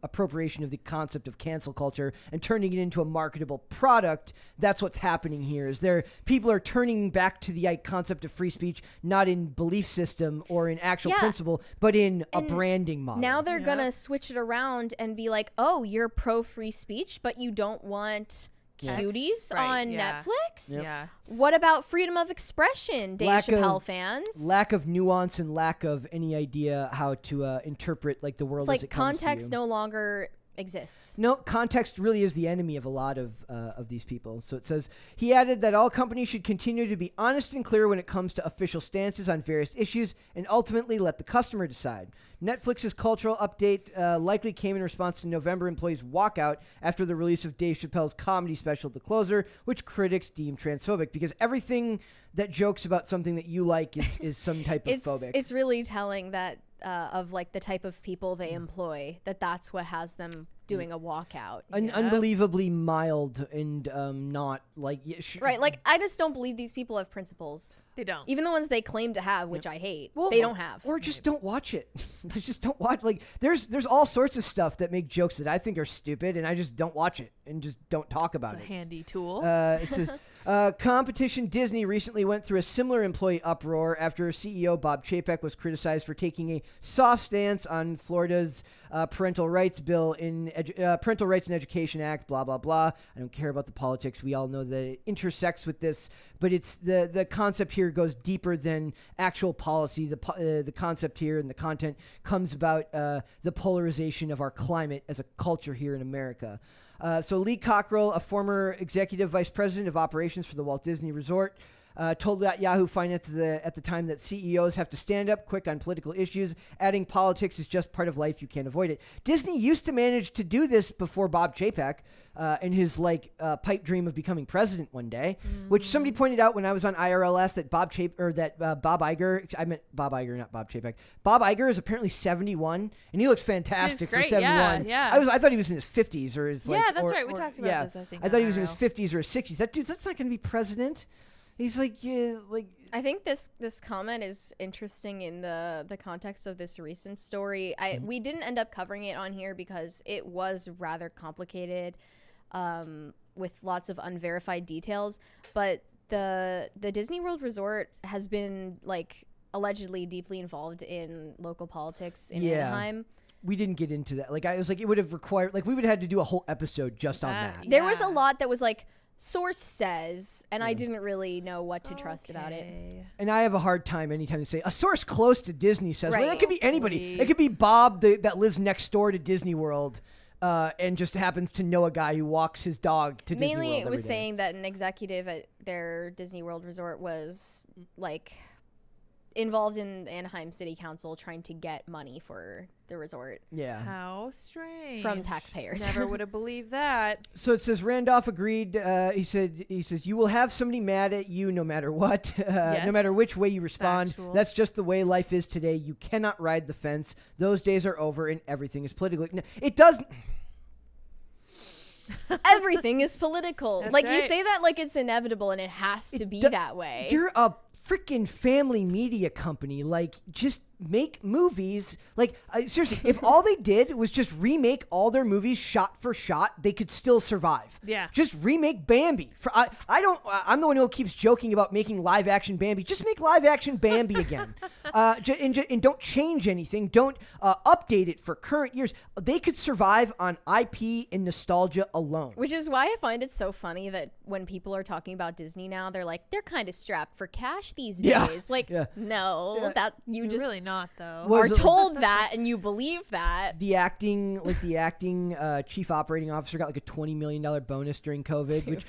appropriation of the concept of cancel culture and turning it into a marketable product. That's what's happening here. Is people are turning back to the concept of free speech, not in belief system or in actual Yeah. principle, but in a And branding model. Now they're gonna switch it around and be like, oh, you're pro free speech, but you don't want cuties Right, on yeah. Netflix? Yep. Yeah. What about freedom of expression, Dave Chappelle fans? lack of nuance and lack of any idea how to interpret like the world It's as like it comes to context you. no longer exists. No, context really is the enemy of a lot of these people. So it says, he added that all companies should continue to be honest and clear when it comes to official stances on various issues and ultimately let the customer decide. Netflix's cultural update likely came in response to November employees' walkout after the release of Dave Chappelle's comedy special, The Closer, which critics deem transphobic, because everything that jokes about something that you like is some type of phobic. It's really telling that of like the type of people they employ, that's what has them doing a walkout. Unbelievably mild and not like... Right, like I just don't believe these people have principles. They don't. Even the ones they claim to have, which I hate, Well, they don't have. Or just don't watch it. Just don't watch. Like, there's all sorts of stuff that make jokes that I think are stupid, and I just don't watch it and just don't talk about It's a it. handy tool. It says, competition Disney recently went through a similar employee uproar after CEO Bob Chapek was criticized for taking a soft stance on Florida's parental rights bill in Parental Rights and Education Act, blah, blah, blah. I don't care about the politics. We all know that it intersects with this, but it's the concept here goes deeper than actual policy. The concept here and the content comes about the polarization of our climate as a culture here in America. So Lee Cockrell, a former executive vice president of operations for the Walt Disney Resort, told Yahoo Finance at the time that CEOs have to stand up quick on political issues, adding politics is just part of life. You can't avoid it. Disney used to manage to do this before Bob Chapek and his pipe dream of becoming president one day, which somebody pointed out when I was on IRLS that Bob Iger, I meant Bob Iger, not Bob Chapek. Bob Iger is apparently 71, and he looks fantastic for great, 71. yeah. I thought he was in his 50s or his Yeah, that's right. We talked about this, I think, I on thought he was in his IRL. 50s or his 60s. That's not going to be president. He's like. I think this comment is interesting in the context of this recent story. We didn't end up covering it on here because it was rather complicated, with lots of unverified details. But the Disney World Resort has been allegedly deeply involved in local politics in Anaheim. We didn't get into that. I was it would have required we would have had to do a whole episode just on that. There was a Yeah. lot that was source says, and I didn't really know what to trust about it. And I have a hard time anytime they say a source close to Disney says. Right. It could be anybody. Please. It could be Bob that lives next door to Disney World, and just happens to know a guy who walks his dog to Disney World. Mainly, it was every day. saying that an executive at their Disney World Resort was involved in Anaheim City Council trying to get money for the resort Yeah. How strange. from taxpayers. Never would have believed that. So it says Randolph agreed. He says you will have somebody mad at you no matter what, no Yes. matter which way you respond. Factual. That's just the way life is today. You cannot ride the fence. Those days are over, and everything is political. No, it doesn't. Everything is political. That's You right. say that like it's inevitable and it has to be do- that way. You're a freaking family media company. Just make movies. Seriously, if all they did was just remake all their movies shot for shot, they could still survive. Yeah. Just remake Bambi. I'm the one who keeps joking about making live action Bambi. Just make live action Bambi again. And don't change anything. Don't update it for current years. They could survive on IP and nostalgia alone. Which is why I find it so funny that when people are talking about Disney now, they're kind of strapped for cash these Yeah. days. Yeah. No, Yeah. that you You're just really not, though. Well, are Was it- told that and you believe that. The acting chief operating officer got a $20 million bonus during COVID, which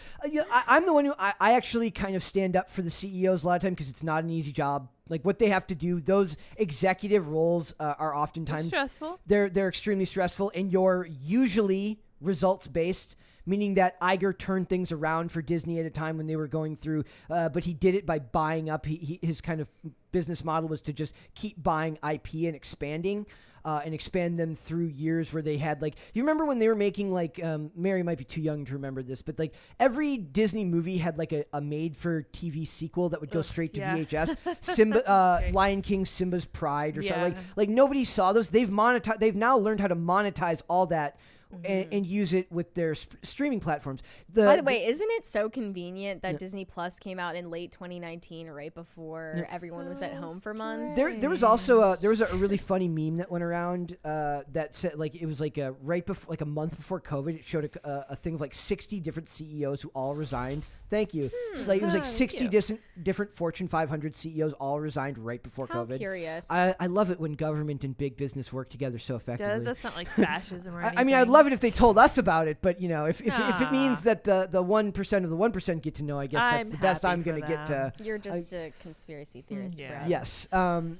I'm the one who I actually kind of stand up for the CEOs a lot of time because it's not an easy job Like what they have to do, those executive roles are oftentimes stressful. They're extremely stressful, and you're usually results based, meaning that Iger turned things around for Disney at a time when they were going through, but he did it by buying up. His kind of business model was to just keep buying IP and expanding. And expand them through years where they had like, you remember when they were making like, Mary might be too young to remember this, but like every Disney movie had like a made for TV sequel that would go straight to VHS. Simba, Lion King, Simba's Pride or something like nobody saw those. They've now learned how to monetize all that. And use it with their streaming platforms. By the way, isn't it so convenient that Disney Plus came out in late 2019, right before everyone was at home for months? There was also a really funny meme that went around that said like it was like a month before COVID. It showed a thing of like 60 different CEOs who all resigned. Thank you. So it was like 60 different Fortune 500 CEOs all resigned right before How COVID. Curious. I love it when government and big business work together so effectively. That's not like fascism or anything. I mean, I'd love it if they told us about it, but you know, if it means that the 1% of the 1% get to know, I guess that's the best I'm going to get to. You're just a conspiracy theorist, Brad. Yes. And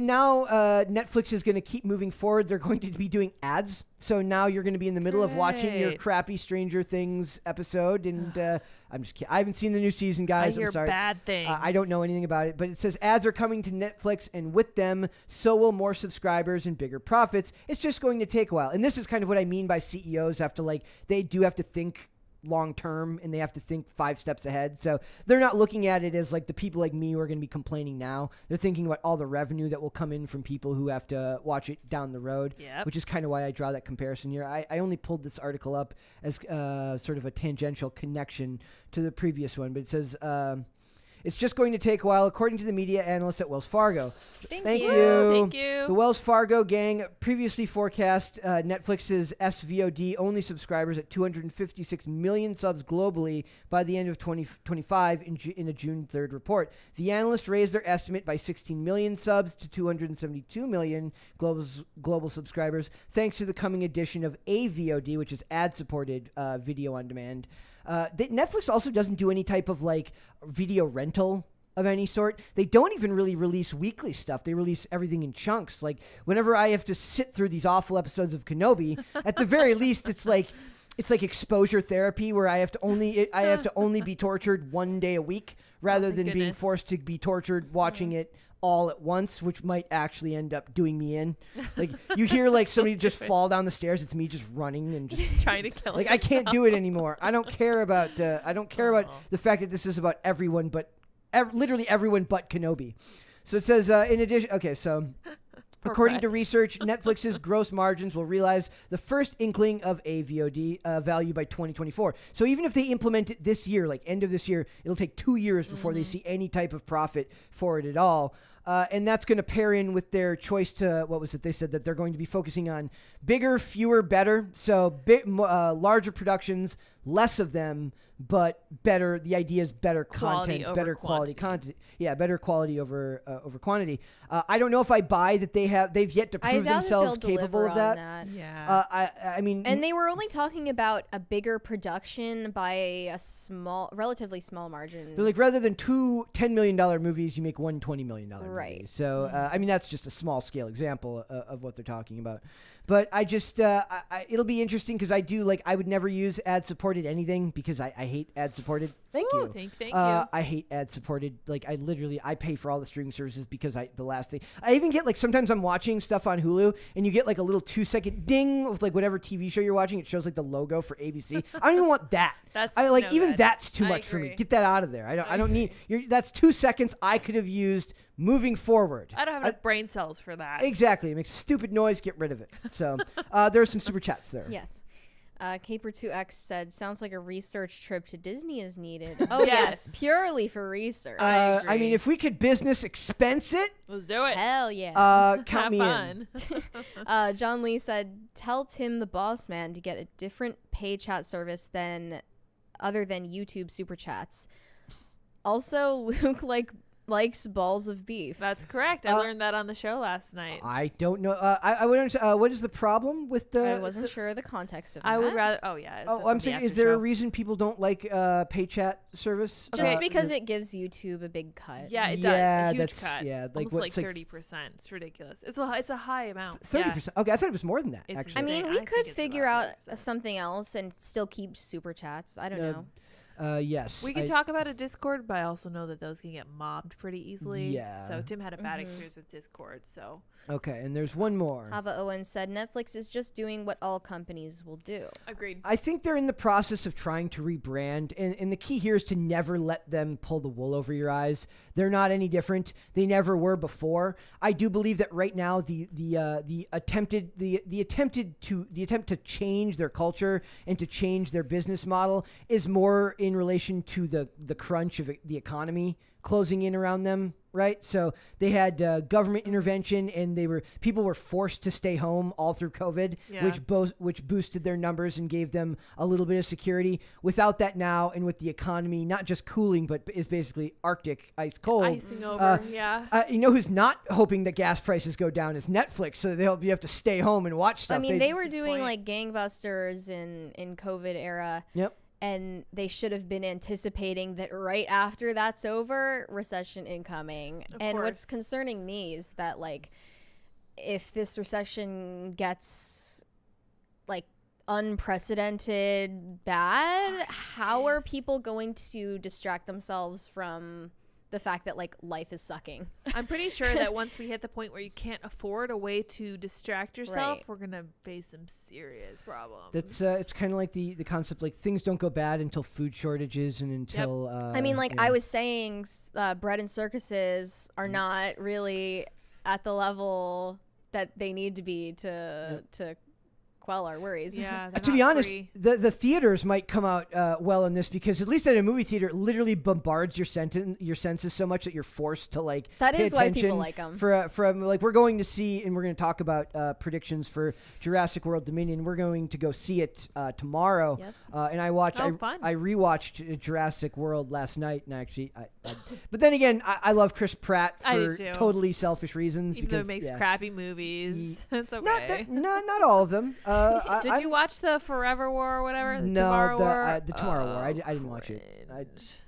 now Netflix is going to keep moving forward. They're going to be doing ads. So now you're going to be in the middle of watching your crappy Stranger Things episode, and I'm just kidding. I haven't seen the new season, guys. I hear I'm sorry. bad things. I don't know anything about it, but it says ads are coming to Netflix, and with them, so will more subscribers and bigger profits. It's just going to take a while, and this is kind of what I mean by CEOs have to they do have to think long term, and they have to think 5 steps ahead. So they're not looking at it as like the people like me who are going to be complaining now. They're thinking about all the revenue that will come in from people who have to watch it down the road, which is kind of why I draw that comparison here. I only pulled this article up as sort of a tangential connection to the previous one, but it says it's just going to take a while, according to the media analysts at Wells Fargo. Thank you. Thank you. The Wells Fargo gang previously forecast Netflix's SVOD only subscribers at 256 million subs globally by the end of 2025 in a June 3rd report. The analysts raised their estimate by 16 million subs to 272 million global subscribers, thanks to the coming addition of AVOD, which is ad-supported video on demand. Netflix also doesn't do any type of video rental of any sort. They don't even really release weekly stuff. They release everything in chunks. Like whenever I have to sit through these awful episodes of Kenobi, at the very least, it's like exposure therapy where I have to only be tortured one day a week rather than being forced to be tortured watching it all at once, which might actually end up doing me in. Like you hear somebody just fall down the stairs. It's me just running and just trying to kill. I can't do it anymore. I don't care about the fact that this is about everyone, but literally everyone but Kenobi. So it says in addition. Okay, so. According to research, Netflix's gross margins will realize the first inkling of AVOD value by 2024. So even if they implement it this year, like end of this year, it'll take 2 years before they see any type of profit for it at all. And that's going to pair in with their choice to, what was it? They said that they're going to be focusing on bigger, fewer, better. So larger productions, less of them, but better. The idea is better content, better quality content. Yeah, better quality over quantity. I don't know if I buy that they've yet to prove themselves capable of that. Yeah. I mean, and they were only talking about a bigger production by a relatively small margin. They're like, rather than two $10 million movies, you make one $20 million movie. So, I mean, that's just a small scale example of what they're talking about. But I just, it'll be interesting because I would never use ad-supported anything because I hate ad-supported. Thank you. Thank you. I hate ad-supported. I pay for all the streaming services because the last thing. I even get sometimes I'm watching stuff on Hulu and you get a little 2-second ding with whatever TV show you're watching. It shows the logo for ABC. I don't even want that. That's too much for me. Get that out of there. I don't need that's 2 seconds I could have used moving forward. I don't have enough brain cells for that. Exactly. It makes a stupid noise. Get rid of it. So there are some super chats there. Yes. Caper2X said, sounds like a research trip to Disney is needed. Oh, yes. Purely for research. I mean, if we could business expense it. Let's do it. Hell yeah. Count me in. John Lee said, tell Tim the boss man to get a different pay chat service other than YouTube super chats. Also, Luke likes balls of beef. That's correct. I learned that on the show last night. I don't know. I would understand. What is the problem with the? I wasn't sure the context of that. I would rather. Oh yeah. I'm saying, is there a reason people don't like pay chat service? Just because it gives YouTube a big cut. Yeah, it does. Yeah, a huge that's cut. yeah, Almost like 30%. It's ridiculous. It's a high amount. 30%. Okay, I thought it was more than that. It's Actually, I mean, insane. we I could think it's figure about out 30%. something else and still keep super chats. I don't know. Yes. We could talk about a Discord, but I also know that those can get mobbed pretty easily. Yeah. So Tim had a bad experience with Discord. So Okay, and there's one more. Hava Owen said Netflix is just doing what all companies will do. agreed. I think they're in the process of trying to rebrand, and the key here is to never let them pull the wool over your eyes. They're not any different. They never were before. I do believe that right now the attempt to change their culture and to change their business model is more in relation to the crunch of the economy closing in around them, right? So they had government intervention, and people were forced to stay home all through COVID, Yeah. which boosted their numbers and gave them a little bit of security. Without that now, and with the economy not just cooling, but is basically Arctic ice cold. Icing over. Yeah. You know who's not hoping that gas prices go down is Netflix, so you have to stay home and watch stuff. I mean, they were Good doing point. like gangbusters in COVID era. Yep. And they should have been anticipating that right after that's over, recession incoming. Of And what's course. concerning me is that, like, if this recession gets, like, unprecedented bad, how are Yes. people going to distract themselves from the fact that, like, life is sucking? I'm pretty sure that once we hit the point where you can't afford a way to distract yourself, Right. we're gonna face some serious problems. That's it's kind of like the concept, like, things don't go bad until food shortages and until. I mean, like, you know. I was saying, bread and circuses are not really at the level that they need to be to quell our worries. Yeah. To be honest, the theaters might come out well in this, because at least at a movie theater, it literally bombards your senses so much that you're forced to, like, That pay is why attention people like 'em. From like, we're going to see, and we're going to talk about predictions for Jurassic World Dominion. We're going to go see it tomorrow. Yep. And I fun. rewatched Jurassic World last night, and actually, but then again, I love Chris Pratt I do for too. totally selfish reasons. even though it because, makes yeah. crappy movies, it's Not, okay. not all of them. Did you watch the Forever War or whatever? The No, Tomorrow War? the Tomorrow War. I didn't watch it.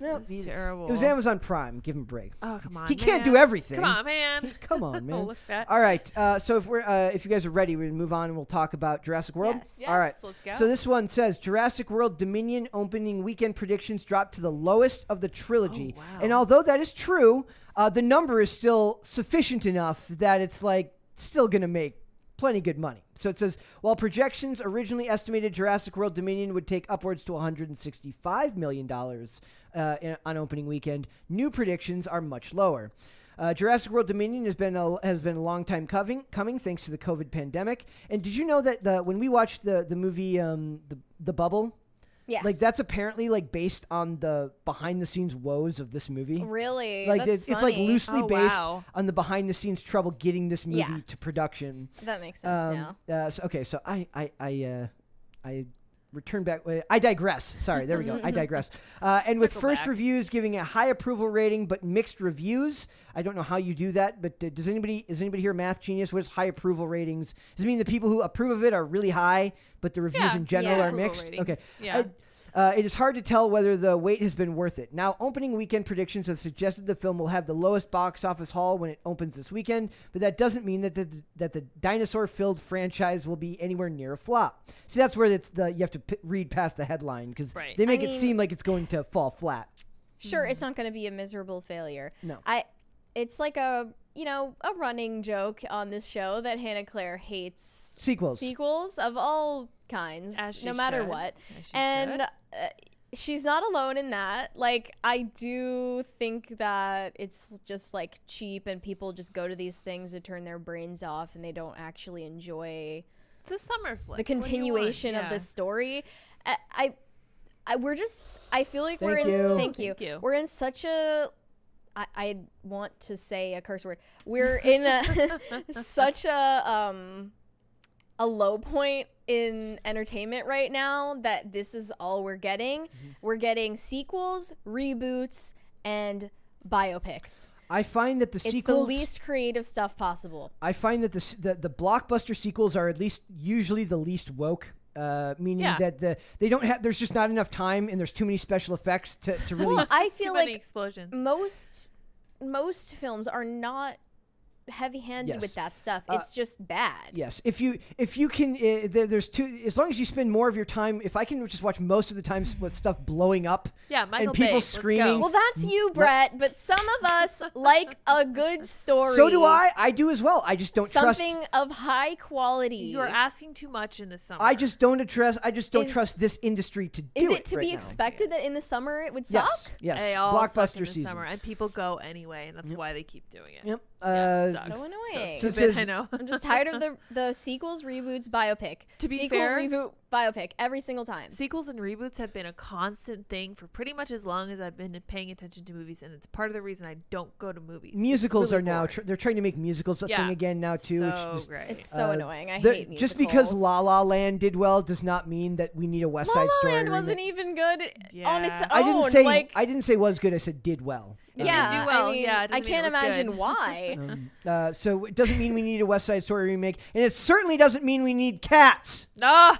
No, It's terrible. It was Amazon Prime. Give him a break. Oh, come on. He can't man. do everything. Come on, man. Come on, man. Oh, look at that. All right. So if you guys are ready, we're gonna move on and we'll talk about Jurassic World. Yes. Yes, All right. let's go. So this one says Jurassic World Dominion opening weekend predictions dropped to the lowest of the trilogy. Oh, wow. And although that is true, the number is still sufficient enough that it's like still gonna make plenty good money. So it says, while projections originally estimated Jurassic World Dominion would take upwards to $165 million on opening weekend, new predictions are much lower. Jurassic World Dominion has been a long time coming thanks to the COVID pandemic. And did you know that when we watched the movie The Bubble, Yes. like that's apparently like based on the behind the scenes woes of this movie? Really? Like That's it's like funny. loosely Oh, based wow. on the behind the scenes trouble getting this movie Yeah. to production. That makes sense now. So I return back. I digress. Sorry, there we go. I digress. And with Circle first back. reviews giving a high approval rating but mixed reviews. I don't know how you do that, but is anybody here a math genius? What is high approval ratings? Does it mean the people who approve of it are really high, but the reviews Yeah. in general Yeah. are Approval mixed? ratings. Okay. Yeah. It is hard to tell whether the wait has been worth it. Now, opening weekend predictions have suggested the film will have the lowest box office haul when it opens this weekend, but that doesn't mean that the dinosaur-filled franchise will be anywhere near a flop. See, that's where you have to read past the headline, because Right. they make I it mean- seem like it's going to fall flat. Sure, it's not going to be a miserable failure. No. It's like a running joke on this show that Hannah Claire hates Sequels. of all kinds, As she no matter should. what. As she And should. she's not alone in that. Like, I do think that it's just like cheap and people just go to these things to turn their brains off and they don't actually enjoy It's a summer flick. the What do you want? continuation of Yeah. the story. I feel like we're Thank in. you. Thank you. Thank you. We're in such a. I want to say a curse word. We're in such a low point in entertainment right now that this is all we're getting. We're getting sequels, reboots, and biopics. I find that the It's sequels. the least creative stuff possible. I find that the blockbuster sequels are at least usually the least woke. Meaning that they don't have. There's just not enough time, and there's too many special effects to really. Well, I feel Too many like explosions. most films are not heavy-handed Yes. with that stuff. It's just bad. Yes, if you can, there's two. As long as you spend more of your time, if I can just watch most of the time with stuff blowing up, Yeah, Michael and people Bay, let's screaming. go. Well, that's you, Brett. But some of us like a good story. So do I. I do as well. I just don't trust. Something of high quality. You are asking too much in the summer. I just don't trust. I just don't Is- trust this industry to do Is it it to right be now. expected that in the summer it would suck? Yes. Yes. They all suck in Blockbuster the season. summer, and people go anyway, and that's why they keep doing it. Yep. Yeah, sucks. So annoying. So it Stupid, says- I know. I'm just tired of the sequels, reboots, biopic. To be Sequel, fair- reboot, biopic every single time. Sequels and reboots have been a constant thing for pretty much as long as I've been paying attention to movies, and it's part of the reason I don't go to movies. It's Musicals really are now. boring. They're trying to make musicals a Yeah. thing again now too. So which is, great. It's so annoying. I hate musicals. just because La La Land did well does not mean that we need a West La Side La Story. Land remake. wasn't even good on its Yeah. own. I didn't say was good. I said did well. It yeah, did do well. I mean, Yeah, it I doesn't mean can't it was imagine good. why. So it doesn't mean we need a West Side Story remake, and it certainly doesn't mean we need Cats. No.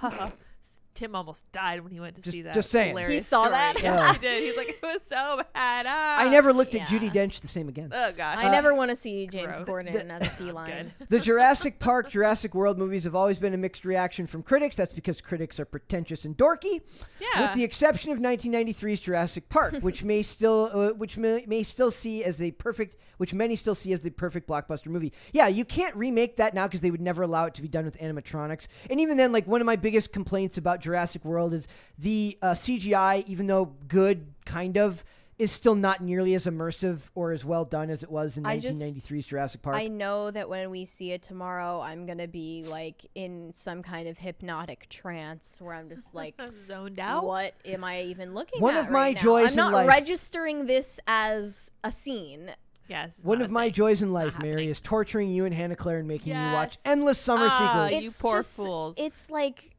Tim almost died when he went to see that. just saying. Hilarious He saw story. that? Yeah, Oh. he did. He's like, it was so bad. I never looked at Yeah. Judi Dench the same again. Oh gosh. I never want to see James Gross. Corden as a feline. Good. The Jurassic Park, Jurassic World movies have always been a mixed reaction from critics. That's because critics are pretentious and dorky. Yeah. With the exception of 1993's Jurassic Park, which may still see as a perfect, which many still see as the perfect blockbuster movie. Yeah, you can't remake that now because they would never allow it to be done with animatronics. And even then, like one of my biggest complaints about Jurassic World is the CGI, even though good, kind of, is still not nearly as immersive or as well done as it was in 1993's Jurassic Park. I know that when we see it tomorrow, I'm going to be like in some kind of hypnotic trance where I'm just like, zoned out. what am I even looking One at of my right now? joys I'm not in life- registering this as a scene. Yes. One of my joys in life, Not Mary, happening. is torturing you and Hannah Claire and making you watch Yes. endless summer Ah, sequels. you poor fools. It's like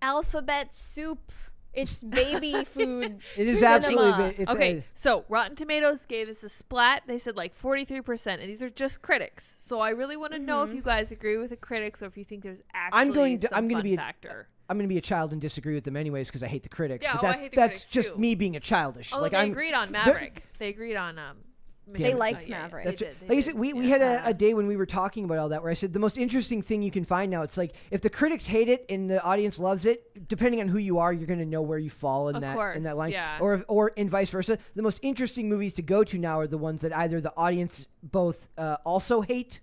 alphabet soup. It's baby food. It is cinema. absolutely. It's Okay, so Rotten Tomatoes gave this a splat. They said like 43%, and these are just critics. So I really want to know if you guys agree with the critics or if you think there's actually some I'm going to fun be. factor. I'm going to be a child and disagree with them anyways because I hate the critics. Yeah, but I that's, hate the that's critics just too. me being a childish. Although like they I'm agreed on they're- Maverick. They agreed on They liked yeah, Maverick. That's They it. did, they Like I did. said, we Yeah. had a day when we were talking about all that where I said the most interesting thing you can find now, it's like if the critics hate it and the audience loves it, depending on who you are, you're going to know where you fall in Of that course, in that line. yeah. Or in vice versa. The most interesting movies to go to now are the ones that either the audience both also hate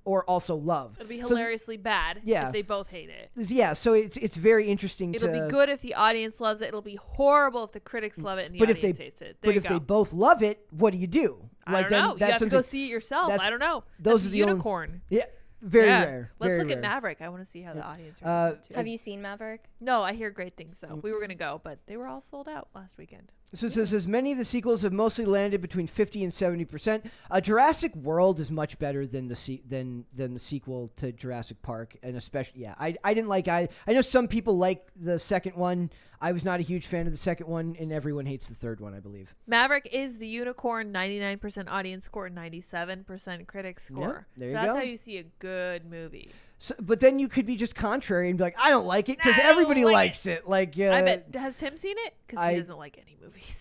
or also love. It'll be So hilariously bad yeah. if they both hate it. yeah, so it's very interesting It'll to be good if the audience loves it. It'll be horrible if the critics love it and the But if audience they- hates it. But There you if go. they both love it, what do you do? I don't know. You have to go something- see it yourself. that's- I don't know. those That's are a the only- unicorn. Yeah, very Yeah. rare. Let's very look rare. at Maverick. I want to see how the audience Uh, reacts to it. Have you seen Maverick? No, I hear great things though. We were gonna go, but they were all sold out last weekend. So it says many of the sequels have mostly landed between 50 and 70%. Jurassic World is much better than the than the sequel to Jurassic Park, and especially I didn't like I know some people like the second one. I was not a huge fan of the second one, and everyone hates the third one, I believe. Maverick is the unicorn, 99% audience score, 97% critic score. there you so that's go. how you see a good movie. So, but then you could be just contrary and be like, I don't like it because I don't everybody like likes it. Like I bet. Has Tim seen it? Because he I- doesn't like any movies.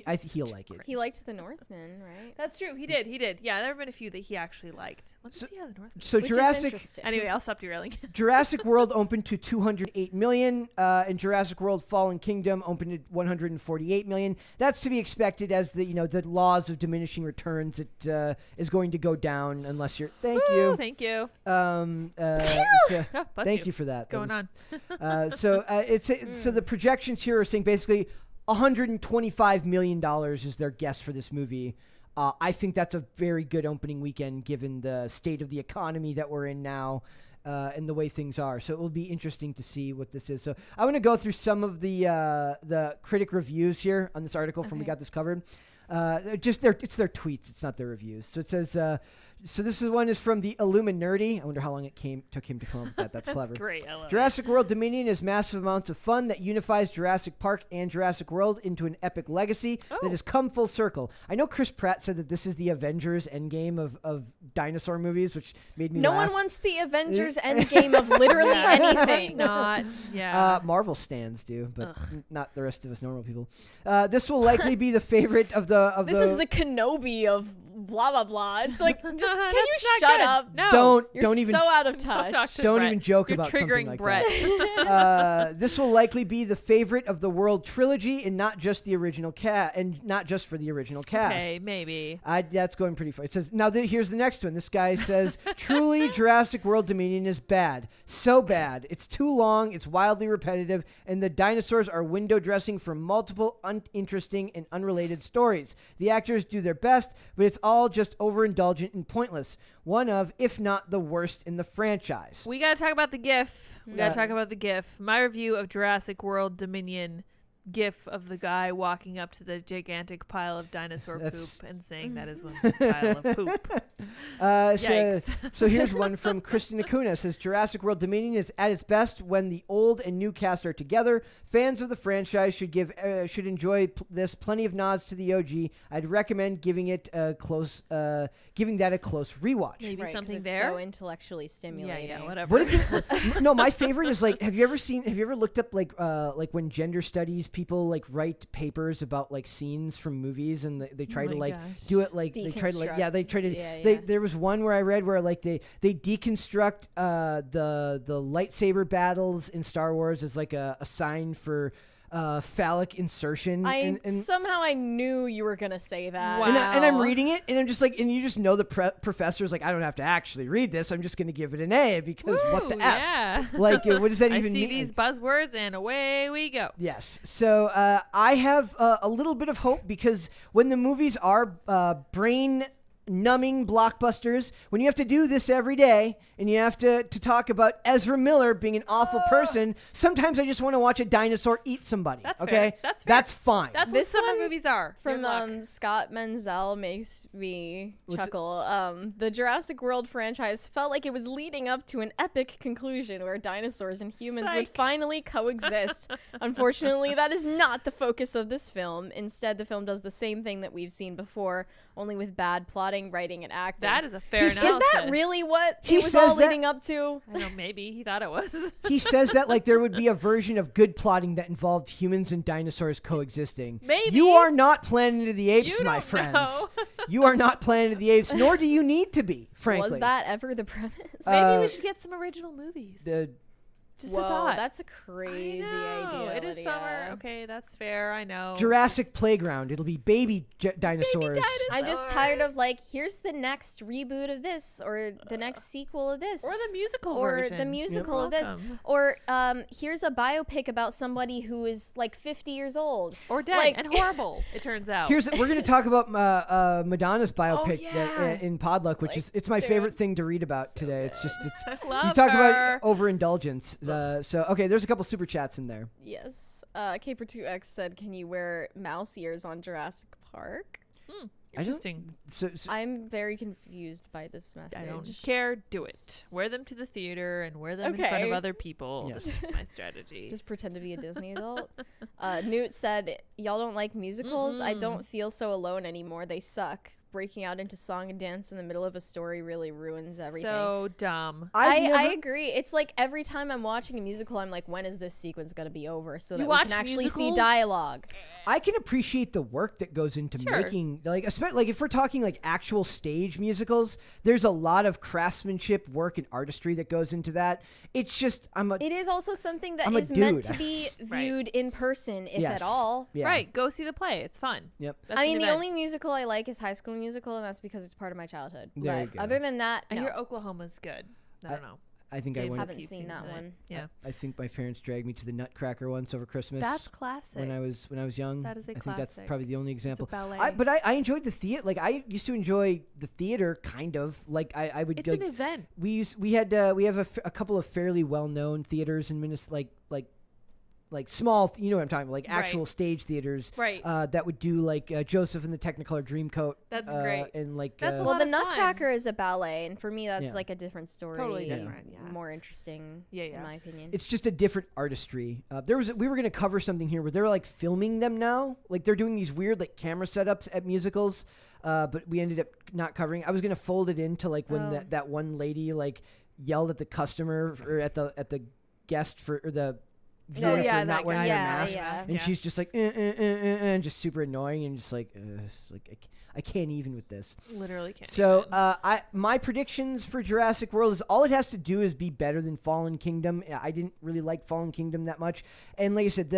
I think he'll like it. He liked The Northman, right? That's true. He did. Yeah, there have been a few that he actually liked. Let me So- see how the Northman. So Which is Jurassic interesting. Anyway, I'll stop derailing. Jurassic World opened to 208 million, and Jurassic World: Fallen Kingdom opened at 148 million. That's to be expected, as the the laws of diminishing returns. It is going to go down unless you're. Thank Woo, you. Thank you. So, Oh, bless thank you for that. What's going on? So the projections here are saying basically 125 million dollars is their guess for this movie. I think that's a very good opening weekend given the state of the economy that we're in now. And the way things are, so it will be interesting to see what this is. So I want to go through some of the critic reviews here on this article from We Okay. Got This Covered. It's their tweets. It's not their reviews. So it says So this one is from the Illuminati. I wonder how long it took him to come up with that. That's clever. Great. I love Jurassic World Dominion is massive amounts of fun that unifies Jurassic Park and Jurassic World into an epic legacy that has come full circle. I know Chris Pratt said that this is the Avengers Endgame of dinosaur movies, which made me No laugh. one wants the Avengers Endgame of literally anything. Not. Yeah. Marvel stands do, but not the rest of us normal people. This will likely be the favorite of the. This is the Kenobi of blah blah blah. It's like, just can you That's not shut good. up? No. Don't even so out of touch. don't even joke You're about something triggering like Brett. that. This will likely be the favorite of the world trilogy, and not just the original cast, and not just for the original cast. Okay, maybe. That's going pretty far. It says now. Here's the next one. This guy says, "Truly, Jurassic World Dominion is bad. So bad. It's too long. It's wildly repetitive, and the dinosaurs are window dressing for multiple uninteresting and unrelated stories. The actors do their best, but it's all just overindulgent and pointless. One of, if not the worst in the franchise." We got to talk about the GIF. We got to talk about the GIF. My review of Jurassic World Dominion GIF of the guy walking up to the gigantic pile of dinosaur poop and saying that is one pile of poop. Yikes. So here's one from Kristen Acuna. It says, "Jurassic World Dominion is at its best when the old and new cast are together. Fans of the franchise should enjoy this. Plenty of nods to the OG. I'd recommend giving that a close rewatch." Maybe Right, 'cause something it's there. so intellectually stimulating. Yeah, whatever. What if no, my favorite is like, have you ever looked up like when gender studies people like write papers about like scenes from movies, and they try to like do it like they try to like there was one where I read where like they deconstruct the lightsaber battles in Star Wars as like a sign for phallic insertion. Somehow I knew you were gonna say that. Wow. And I'm reading it, and I'm just like, and you just know the professor's like, I don't have to actually read this. I'm just going to give it an A because what the F? Yeah. Like, what does that even I see mean? these buzzwords, and away we go. Yes. So I have a little bit of hope because when the movies are brain-numbing blockbusters, when you have to do this every day and you have to talk about Ezra Miller being an awful person, sometimes I just want to watch a dinosaur eat somebody. That's okay? fair. That's fair. That's fine. That's This what summer one movies are. From Scott Menzel makes me chuckle. The Jurassic World franchise felt like it was leading up to an epic conclusion where dinosaurs and humans would Psych. finally coexist. Unfortunately, that is not the focus of this film. Instead, the film does the same thing that we've seen before, only with bad plotting, writing, and acting. That is a fair Is analysis. Is that really what He it was says all that- leading up to? I don't know, maybe he thought it was. He says that like there would be a version of good plotting that involved humans and dinosaurs coexisting. Maybe. You are not Planet of the Apes, You my don't friends. know. You are not Planet of the Apes, nor do you need to be, frankly. Was that ever the premise? Maybe we should get some original movies. Just Whoa, a thought. that's a crazy I know. idea. It is Lydia. summer. Okay, that's fair. I know. Jurassic Playground. It'll be baby dinosaurs. I'm just tired of like, here's the next reboot of this, or the next sequel of this, Or the musical or version. the musical of this, Welcome. or here's a biopic about somebody who is like 50 years old. Or dead Like- and horrible, it turns out. We're going to talk about Madonna's biopic yeah. in Podluck, which is it's my favorite thing to read about today. It's just I you love talk her. about overindulgence. So okay, there's a couple super chats in there. Yes. Caper2X said, "Can you wear mouse ears on Jurassic Park?" Interesting. So I'm very confused by this message. I don't care. Do it. Wear them to the theater and wear them in front of Okay. other people. Yes. This is my strategy. Just pretend to be a Disney adult. Newt said, "Y'all don't like musicals? I don't feel so alone anymore. They suck. Breaking out into song and dance in the middle of a story really ruins everything." So dumb. I agree. It's like every time I'm watching a musical, I'm like, when is this sequence going to be over so that we watch can actually see musicals? dialogue? I can appreciate the work that goes into Sure. making, like, especially like if we're talking like actual stage musicals, there's a lot of craftsmanship, work, and artistry that goes into that. It's just It is also something that I'm a is meant dude. to be Right. viewed in person, if Yes. at all. Yeah. Right. Go see the play. It's fun. Yep. That's I an mean, the event. only musical I like is High School Musical, and that's because it's part of my childhood. There you But go. other than that, I no. hear Oklahoma's good. I don't know. I think I James went. Haven't keeps seen singing that it. one. Yeah. I think my parents dragged me to the Nutcracker once over Christmas. That's classic. when I was young. That is a I think that's classic. probably the only It's example. a ballet. But I enjoyed the theater. Like I used to enjoy the theater, kind of. Like I would. It's Like, an event. we have a couple of fairly well known theaters in Minnesota, like small, you know what I'm talking about, like Right. actual stage theaters, Right. that would do like Joseph and the Technicolor Dreamcoat. That's great. And like That's a Well, lot the of fun. Nutcracker is a ballet, and for me, that's Yeah. like a different story. Totally Yeah. different. Yeah. More interesting, in my opinion. it's just a different artistry. We were gonna cover something here where they're like filming them now, like they're doing these weird like camera setups at musicals, but we ended up not covering. I was gonna fold it into like when Oh. that one lady like yelled at the customer or at the guest for or the viewer for that not wearing guy. their mask. Yeah. And she's just like, and just super annoying, and just like I can't even with this. Literally can't. So even. my predictions for Jurassic World is all it has to do is be better than Fallen Kingdom. I didn't really like Fallen Kingdom that much, and like I said,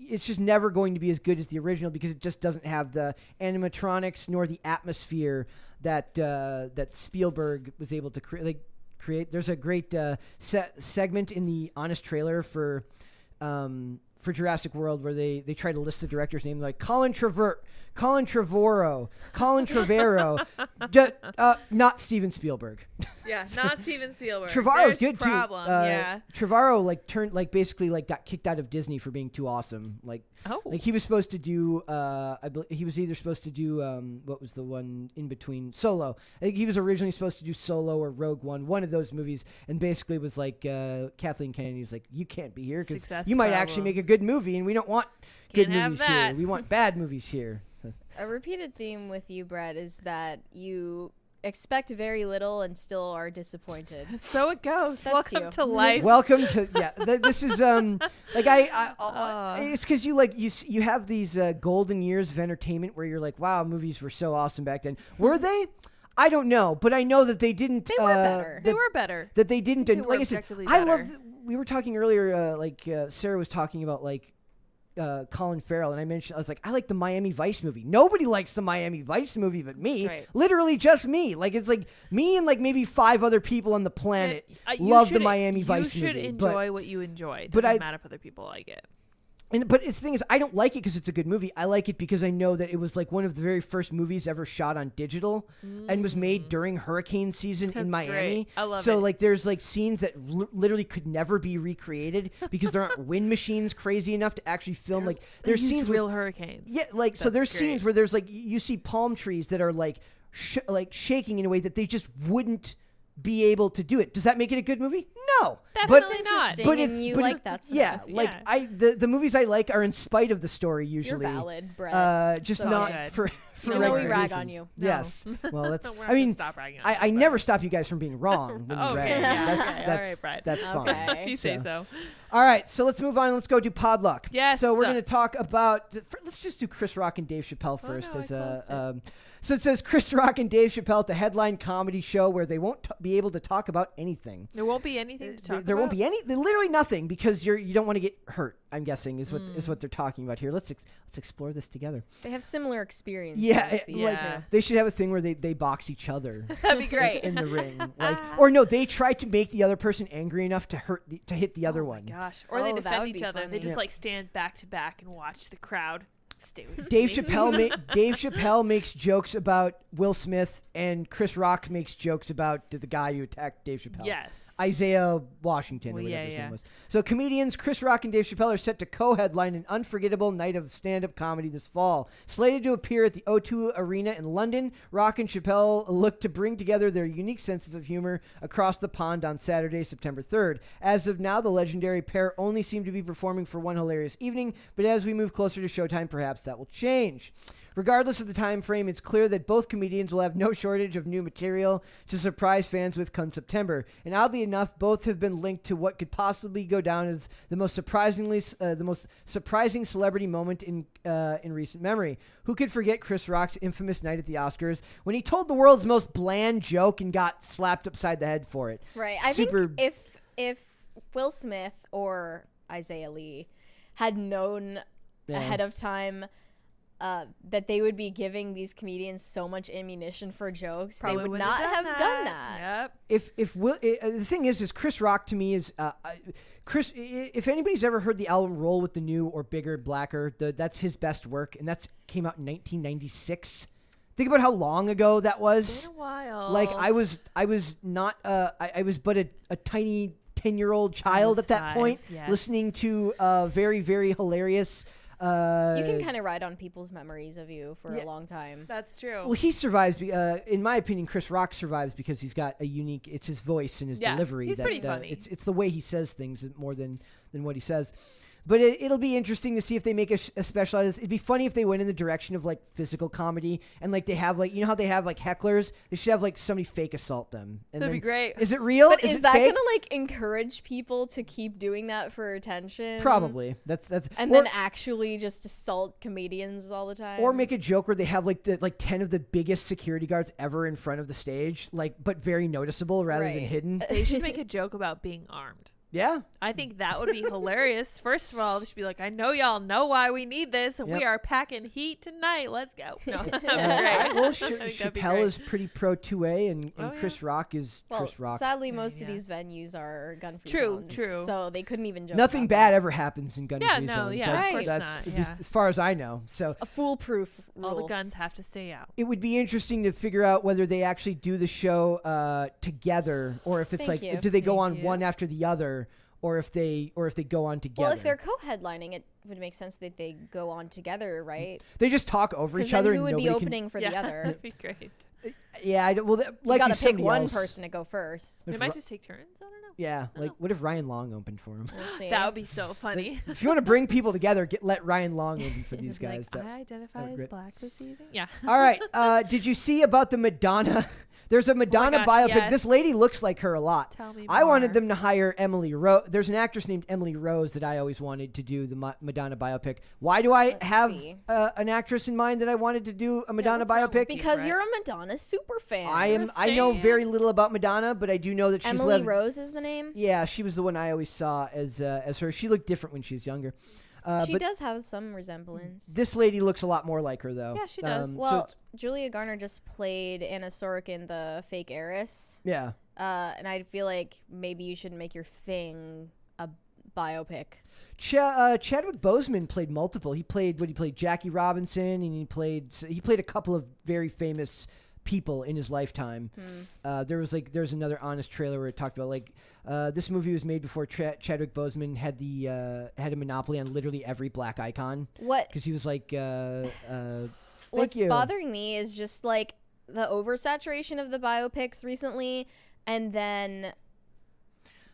it's just never going to be as good as the original because it just doesn't have the animatronics nor the atmosphere that Spielberg was able to create. There's a great segment in the Honest trailer for Jurassic World where they try to list the director's name, like Colin Trevorrow, not Steven Spielberg. Yeah, not Steven Spielberg. Trevorrow's There's good problem. too. Yeah. Trevorrow basically got kicked out of Disney for being too awesome. Like he was supposed to do he was either supposed to do what was the one in between Solo. I think he was originally supposed to do Solo or Rogue one of those movies, and basically was like Kathleen Kennedy was like, you can't be here because Success you might problem. actually make a good movie, and we don't want good Can't have movies that. here. We want bad movies here. A repeated theme with you, Brett, is that you expect very little and still are disappointed. So it goes. That's Welcome you. to life. Welcome to this is it's because you have these golden years of entertainment where you're like, wow, movies were so awesome back then. Were they? I don't know, but I know that they didn't. They were better. They were better. That they didn't. They were Like I said, objectively I better. love. We were talking earlier. Sarah was talking about Colin Farrell, and I was like, I like the Miami Vice movie. Nobody likes the Miami Vice movie but me. Right. Literally just me. Like it's like me and like maybe 5 other people on the planet You love the should- Miami Vice movie. You should enjoy what you enjoy. It but doesn't I- matter if other people like it. But the thing is, I don't like it because it's a good movie. I like it because I know that it was like one of the very first movies ever shot on digital and was made during hurricane season in That's Miami. great. I love so it. like there's like scenes that literally could never be recreated because there aren't wind machines crazy enough to actually film. Like there's They used scenes real hurricanes. Yeah, like so That's there's great. scenes where there's like you see palm trees that are like shaking in a way that they just wouldn't be able to do it. Does that make it a good movie? No. Definitely not. Interesting, But and it's you but like it- that stuff. Yeah, like Yeah. the movies I like are in spite of the story You're usually. valid, Brett. Just So not good. for Even though we regular rag on reasons. you. No. Yes. Well, that's. We're I not mean, gonna stop ragging on I you, never but- stop you guys from being wrong when you Okay, rag. yeah, That's okay. that's All right, Brett. that's fine. Okay. If you say so. All right, so let's move on. Let's go do Podluck. Yes. So we're going to talk about. Let's just do Chris Rock and Dave Chappelle Oh, first. no, as I closed so it says Chris Rock and Dave Chappelle to headline comedy show where they won't be able to talk about anything. There won't be anything to talk about. There won't be literally nothing because you don't want to get hurt. I'm guessing is what they're talking about here. Let's explore this together. They have similar experiences. Yeah, these like Yeah. two. they should have a thing where they box each other. That'd be great. in the ring, or no, they try to make the other person angry enough to hit the other one. Gosh. Or they Oh, that defend would each be other. They funny. just Yeah. like stand back to back and watch the crowd. Stay with Dave me. Chappelle makes jokes about Will Smith, and Chris Rock makes jokes about the guy who attacked Dave Chappelle. Yes. Isaiah Washington, Well, or whatever yeah, his yeah. name was. So comedians Chris Rock and Dave Chappelle are set to co-headline an unforgettable night of stand-up comedy this fall. Slated to appear at the O2 Arena in London, Rock and Chappelle look to bring together their unique senses of humor across the pond on Saturday, September 3rd. As of now, the legendary pair only seem to be performing for one hilarious evening, but as we move closer to showtime, perhaps that will change. Regardless of the time frame, it's clear that both comedians will have no shortage of new material to surprise fans with come September. And oddly enough, both have been linked to what could possibly go down as the most surprising celebrity moment in recent memory. Who could forget Chris Rock's infamous night at the Oscars when he told the world's most bland joke and got slapped upside the head for it? Right. I Super- think if Will Smith or Isaiah Lee had known Yeah. ahead of time that they would be giving these comedians so much ammunition for jokes, Probably they would wouldn't not have done that. Yep. If Will, the thing is Chris Rock to me is Chris. If anybody's ever heard the album "Roll with the New" or "Bigger, Blacker," that's his best work, and that's came out in 1996. Think about how long ago that was. Been a while. Like I was not I was but a tiny 10-year-old child was at that 5, point, yes. listening to very, very hilarious. You can kind of ride on people's memories of you for Yeah. a long time. That's true. Well, he survives. In my opinion, Chris Rock survives because he's got a unique. It's his voice and his delivery. He's pretty funny. It's the way he says things more than what he says. But it'll be interesting to see if they make a special out of this. It'd be funny if they went in the direction of like physical comedy and like they have like, you know how they have like hecklers? They should have like somebody fake assault them. And That'd be great. Is it real? But is it that fake? gonna like encourage people to keep doing that for attention? Probably. That's And or, then actually just assault comedians all the time. or make a joke where they have like 10 of the biggest security guards ever in front of the stage, like but very noticeable rather than Right. hidden. They should make a joke about being armed. Yeah. I think that would be hilarious. First of all, they should be like, I know y'all know why we need this, and Yep. we are packing heat tonight. Let's go. No, that'd be Well, great. I think that'd be Chappelle great. is pretty pro 2A, and Oh, Chris Rock is well, Chris Rock. sadly, most Yeah. of these venues are gun-free True, zones, true. so they couldn't even joke Nothing about bad that. ever happens in gun-free Yeah, zones. no, yeah, of course that's not, just yeah. as far as I know. So A foolproof rule. All the guns have to stay out. it would be interesting to figure out whether they actually do the show together, or if it's Thank like you. do they go Thank on you. one after the other, or if they go on together. Well, if they're co-headlining, it would make sense that they go on together, right? They just talk over Because each then other. who would and be nobody can, opening for yeah, the other? that'd be great. Yeah, well, You like gotta pick somebody one else. person to go first. If They might Ro- just take turns. I don't know. Yeah, like what if Ryan Long opened for him? We'll see. That would be so funny. If you want to bring people together, let Ryan Long open for these Be like, guys. That- I identify that would be as great. black this evening. Yeah. All right. Did you see about the Madonna? There's a Madonna gosh, biopic. yes. This lady looks like her a lot. Tell me I wanted more. them to hire Emily Rose. There's an actress named Emily Rose that I always wanted to do the Madonna biopic. Why do I Let's have see. an actress in mind that I wanted to do a Madonna what's wrong with biopic? you? Because Brett. you're a Madonna super fan. I know Stan. very little about Madonna, but I do know that she's Emily lived. Rose is the name. Yeah, she was the one I always saw as her. She looked different when she was younger. She but does have some resemblance. this lady looks a lot more like her, though. Yeah, she does. so Well, it's- Julia Garner just played Anna Sorokin in the Fake Heiress, yeah. and I feel like maybe you should make your thing a biopic. Chadwick Boseman played multiple. He played Jackie Robinson, and he played a couple of very famous people in his lifetime. There's another Honest trailer where it talked about this movie was made before Chadwick Boseman had a monopoly on literally every black icon, What because he was like What's you. bothering me is just like the oversaturation of the biopics recently, and then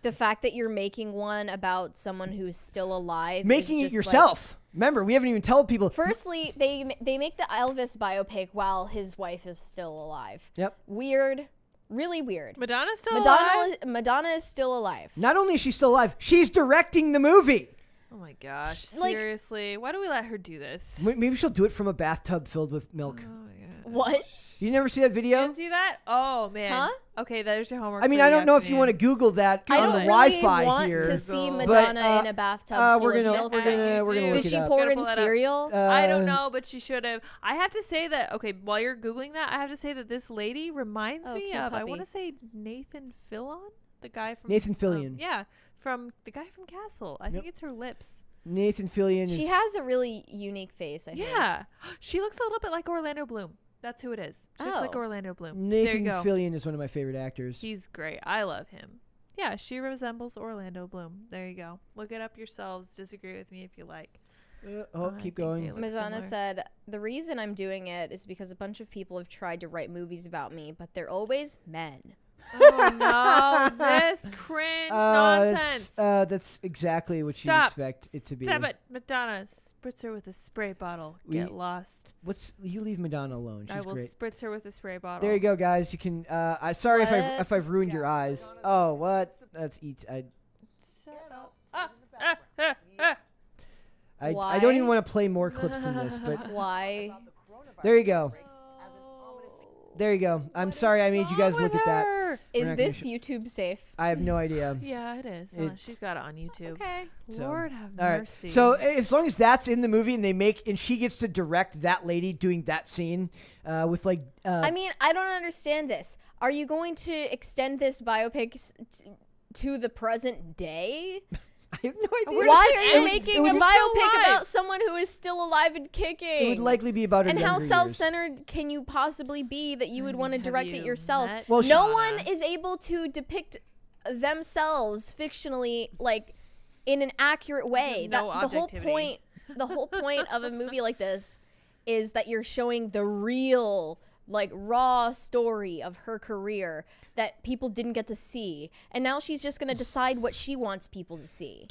the fact that you're making one about someone who's still alive. making is it just, yourself. Remember, we haven't even told people. Firstly, they make the Elvis biopic while his wife is still alive. Yep. Weird, really weird. Madonna's still alive? Madonna is still alive. Not only is she still alive, she's directing the movie. Oh my gosh. Like- Seriously. Why do we let her do this? Maybe she'll do it from a bathtub filled with milk. Oh my god. What? You never see that You video? didn't see that? Oh man. Huh? Okay, there's your homework. I mean, for I the don't know if you afternoon. want to Google that I on don't the really Wi-Fi want here. to see But, Madonna in a bathtub full we're of gonna milk. we're gonna we're gonna do. look Did it she up. pour it Gotta in pull that up. cereal? I don't know, but she should have. I have to say that. Okay, while you're googling that, I have to say that this lady reminds Oh, me cute of. I puppy. want to say Nathan Fillon, the guy from Nathan Fillion. yeah, from the guy from Castle. I think it's her lips. Nathan Fillion. She has a really unique face, I think. Yeah, she looks a little bit like Orlando Bloom. That's who it is. She looks like Oh. Orlando Bloom. there you Nathan go. Fillion is one of my favorite actors. He's great. I love him. Yeah, she resembles Orlando Bloom. There you go. Look it up yourselves. Disagree with me if you like. Oh, I keep think going. they look Madonna similar. said, the reason I'm doing it is because a bunch of people have tried to write movies about me, but they're always men. Oh no, this cringe nonsense. That's exactly what you Stop. expect it to be. Stop it, Madonna. Spritz her with a spray bottle. Get lost. You leave Madonna alone. She's I will great. spritz her with a spray bottle. There you go, guys. You can. Sorry What? if I've ruined your eyes. Oh, what? That's eat. Shut up. I don't even Why? want to play more clips in this, but Why? there you go. There you go. I'm sorry I made you guys look at that. that. Is not gonna this YouTube safe? I have no idea. Yeah, it is. She's got it on YouTube. Okay. So, Lord have All right. mercy. So as long as that's in the movie and she gets to direct that lady doing that scene with like. I mean, I don't understand this. Are you going to extend this biopic to the present day? I have no idea. Why are you It making would a be biopic alive. about someone who is still alive and kicking? It would likely be about her and how younger years. self-centered can you possibly be that you would want to Have direct it you yourself? met Well, No Madonna? one is able to depict themselves fictionally, like in an accurate way. No That objectivity. the whole point of a movie like this is that you're showing the real, like, raw story of her career that people didn't get to see, and now she's just gonna decide what she wants people to see.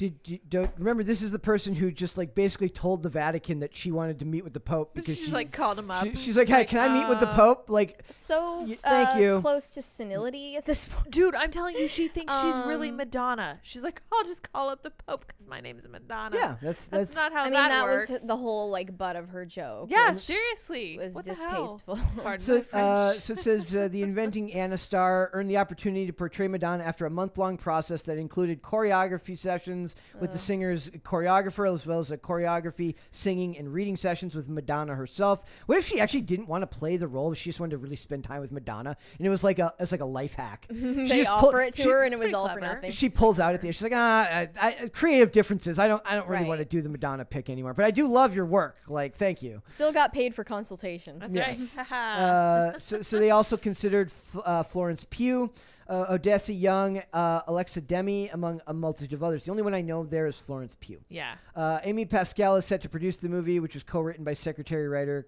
Don't remember, this is the person who just like basically told the Vatican that she wanted to meet with the Pope because She's like called him up. she's like, hey, can I meet with the Pope? Like, So thank you. close to senility at this point. Dude, I'm telling you, she thinks she's really Madonna. She's like, I'll just call up the Pope because my name is Madonna. yeah, that's not how I mean, that that works. was the whole like butt of her joke. Yeah, which seriously. was What the hell? distasteful. Pardon So, my French. so it says the inventing Anna star earned the opportunity to portray Madonna after a month-long process that included choreography sessions with the singer's choreographer, as well as a choreography, singing, and reading sessions with Madonna herself. What if she actually didn't want to play the role? She just wanted to really spend time with Madonna, and it was like a life hack. She They just offer it to she- her, and it was pretty all for clever. nothing. She pulls out at the end. She's like, creative differences. I don't really Right. want to do the Madonna pick anymore, but I do love your work. Like, thank you. Still got paid for consultation. That's yes. right. Haha. So they also considered Florence Pugh, Odessa Young, Alexa Demi, among a multitude of others. The only one I know there is Florence Pugh. Yeah. Amy Pascal is set to produce the movie, which was co-written by secretary writer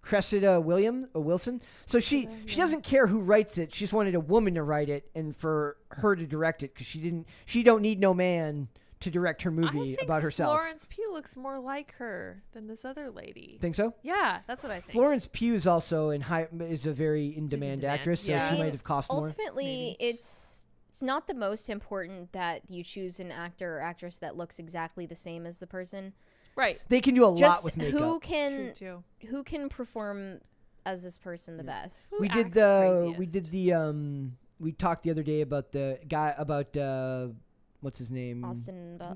Cressida Wilson. So she doesn't care who writes it. She just wanted a woman to write it and for her to direct it because she don't need no man to direct her I movie think about herself. Florence Pugh looks more like her than this other lady. Think so? Yeah, that's what I think. Florence Pugh is also is a very in-demand demand, actress, so yeah. she I might mean, have cost more. Ultimately, it's not the most important that you choose an actor or actress that looks exactly the same as the person. Right. They can do a lot Just with makeup. True, too. who can perform as this person the best. Who we did acts we talked the other day about the guy about what's his name? Austin Butler.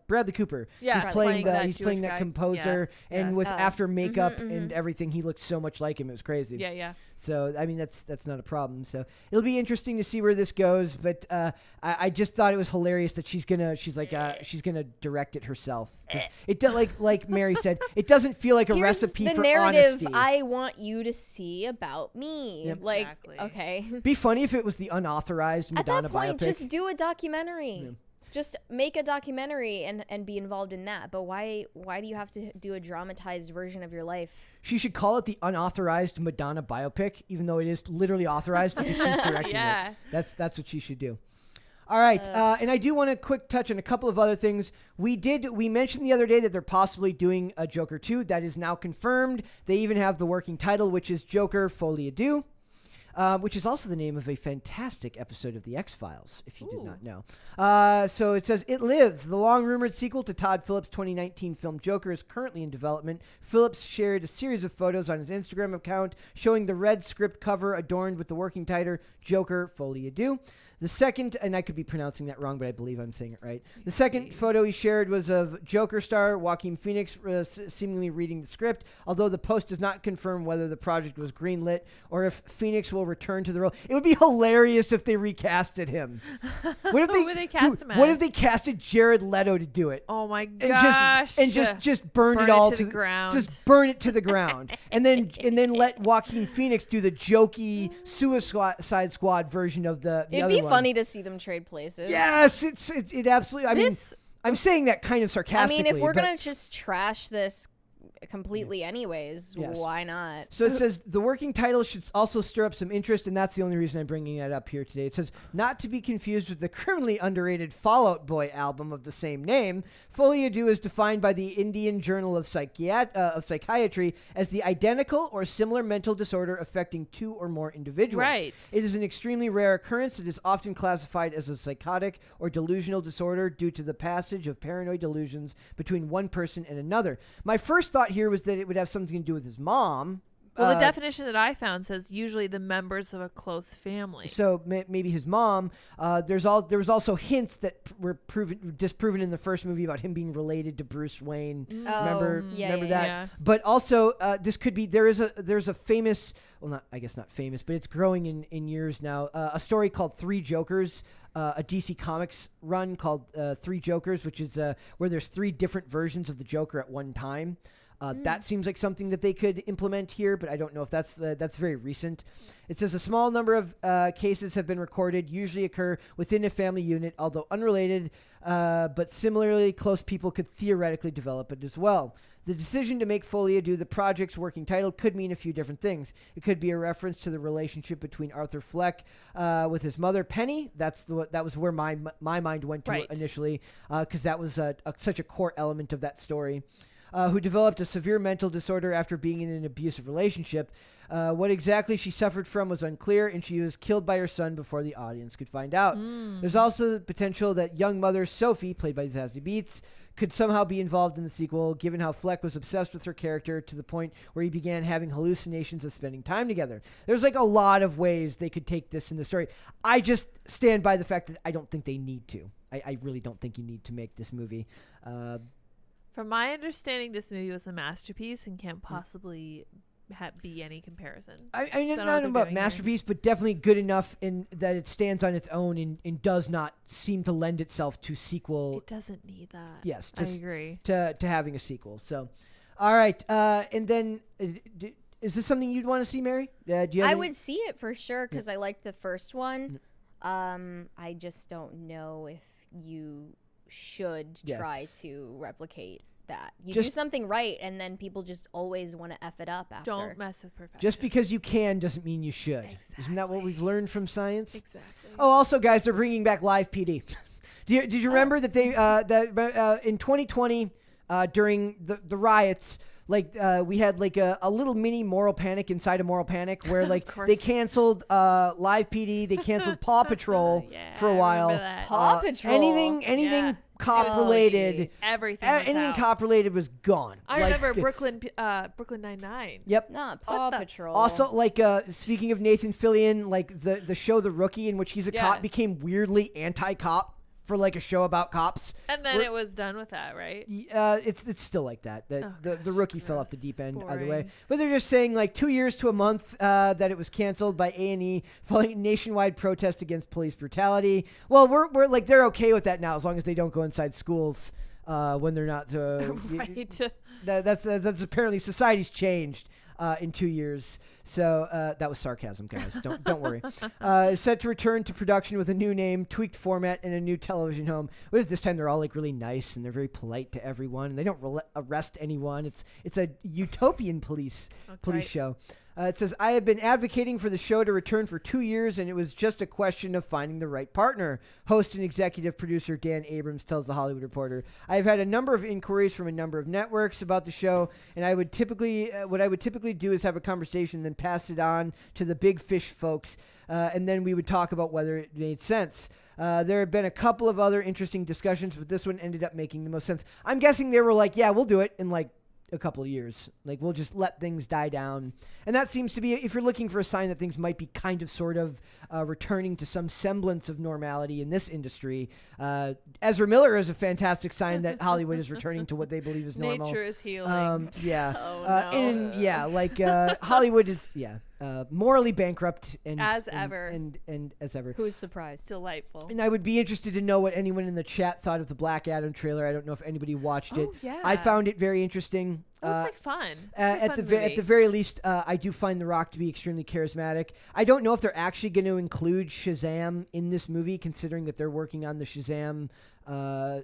Bradley Cooper. Yeah, he's playing that he's Jewish playing that guy. composer, Yeah. and Yeah. with Oh. after makeup Mhm, and mhm. everything, he looked so much like him. It was crazy. Yeah. So I mean that's not a problem. So it'll be interesting to see where this goes. But I just thought it was hilarious that she's gonna direct it herself. 'Cause it like Mary said, it doesn't feel like a Here's recipe the for narrative honesty. I want you to see about me. Yep. Like, Exactly. okay. Be funny if it was the unauthorized At Madonna that point, biopic. just do a documentary. Yeah. Just make a documentary and be involved in that. But why do you have to do a dramatized version of your life? She should call it the unauthorized Madonna biopic, even though it is literally authorized because she's directing Yeah. it. That's what she should do. All right, and I do want to quick touch on a couple of other things. We mentioned the other day that they're possibly doing a Joker 2. That is now confirmed. They even have the working title, which is Joker Folie à Deux. Which is also the name of a fantastic episode of The X-Files, if you did not know. So it says, It Lives, the long-rumored sequel to Todd Phillips' 2019 film Joker, is currently in development. Phillips shared a series of photos on his Instagram account showing the red script cover adorned with the working title Joker Folie à Deux. The second, and I could be pronouncing that wrong, but I believe I'm saying it right. The second photo he shared was of Joker star Joaquin Phoenix seemingly reading the script, although the post does not confirm whether the project was greenlit or if Phoenix will return to the role. It would be hilarious if they recasted him. What if Who would they cast him What as? if they casted Jared Leto to do it? Oh my And gosh. just burned it all to the ground. Just burn it to the ground, and then let Joaquin Phoenix do the jokey Suicide Squad version of the It'd other be one. funny to see them trade places. Yes, it absolutely. I mean, I'm saying that kind of I sarcastically. mean, if we're but- gonna just trash this completely anyways, Yes. why not? So it says the working title should also stir up some interest, and that's the only reason I'm bringing that up here today. It says, not to be confused with the criminally underrated Fall Out Boy album of the same name, Folie à Deux is defined by the Indian Journal of Psychiatry as the identical or similar mental disorder affecting two or more individuals. Right. It is an extremely rare occurrence. It is often classified as a psychotic or delusional disorder due to the passage of paranoid delusions between one person and another. My first thought here was that it would have something to do with his mom. Well, the definition that I found says usually the members of a close family. So maybe his mom. There was also hints that were disproven in the first movie about him being related to Bruce Wayne. Remember that? Yeah. But also, this could be there's a famous, well, not famous, but it's growing in years now. A story called Three Jokers. A DC Comics run called Three Jokers, which is where there's three different versions of the Joker at one time. That seems like something that they could implement here, but I don't know if that's very recent. It says a small number of cases have been recorded, usually occur within a family unit, although unrelated, but similarly close people could theoretically develop it as well. The decision to make Folia do the project's working title could mean a few different things. It could be a reference to the relationship between Arthur Fleck with his mother, Penny. That was where my mind went to initially, because that was such a core element of that story. Who developed a severe mental disorder after being in an abusive relationship. What exactly she suffered from was unclear, and she was killed by her son before the audience could find out. There's also the potential that young mother Sophie, played by Zazie Beetz, could somehow be involved in the sequel, given how Fleck was obsessed with her character to the point where he began having hallucinations of spending time together. There's like a lot of ways they could take this in the story. I just stand by the fact that I don't think they need to. I really don't think you need to make this movie. From my understanding, this movie was a masterpiece and can't possibly be any comparison. I mean, not about masterpiece, but definitely good enough in that it stands on its own and does not seem to lend itself to sequel. It doesn't need that. Yes, I agree. To having a sequel. So, all right, and then is this something you'd want to see, Mary? Do you have I would see it for sure because I liked the first one. I just don't know if you should try to replicate that. You do something right, and then people just always want to F it up after. Don't mess with perfection. Just because you can doesn't mean you should. Exactly. Isn't that what we've learned from science? Exactly. Oh, also, guys, they're bringing back live PD. Did you remember that they in 2020 during the riots, like we had like a little mini Moral Panic inside of Moral Panic where like they canceled live PD, they canceled Paw Patrol for a while. Paw Patrol. Anything cop related, anything cop related was gone. I remember Brooklyn Nine-Nine. Yep. Not Paw Patrol. Also, like speaking of Nathan Fillion, like the show The Rookie, in which he's a cop, became weirdly anti-cop for like a show about cops. And then it was done with that, right? It's still like that. The Rookie fell off the deep end either way. But they're just saying like 2 years to a month that it was canceled by A&E following nationwide protests against police brutality. Well, we're like they're okay with that now as long as they don't go inside schools when they're not. Right. That's apparently society's changed. In 2 years. So that was sarcasm, guys. Don't worry. It's set to return to production with a new name, tweaked format, and a new television home. What is this time? They're all like really nice and they're very polite to everyone. And they don't arrest anyone. It's a utopian police show. It says, I have been advocating for the show to return for 2 years, and it was just a question of finding the right partner. Host and executive producer Dan Abrams tells The Hollywood Reporter. I have had a number of inquiries from a number of networks about the show, and I would typically, what I would typically do is have a conversation and then pass it on to the big fish folks, and then we would talk about whether it made sense. There have been a couple of other interesting discussions, but this one ended up making the most sense. I'm guessing they were like, yeah, we'll do it in like a couple of years. Like, we'll just let things die down. And that seems to be, if you're looking for a sign that things might be kind of sort of returning to some semblance of normality in this industry, Ezra Miller is a fantastic sign that Hollywood is returning to what they believe is normal. Nature is healing. Yeah. Oh, no. And Hollywood is, morally bankrupt and as ever. And as ever. Who's surprised? Delightful. And I would be interested to know what anyone in the chat thought of the Black Adam trailer. I don't know if anybody watched it. Yeah. I found it very interesting. It looks like fun. At the very least, I do find The Rock to be extremely charismatic. I don't know if they're actually going to include Shazam in this movie, considering that they're working on the Shazam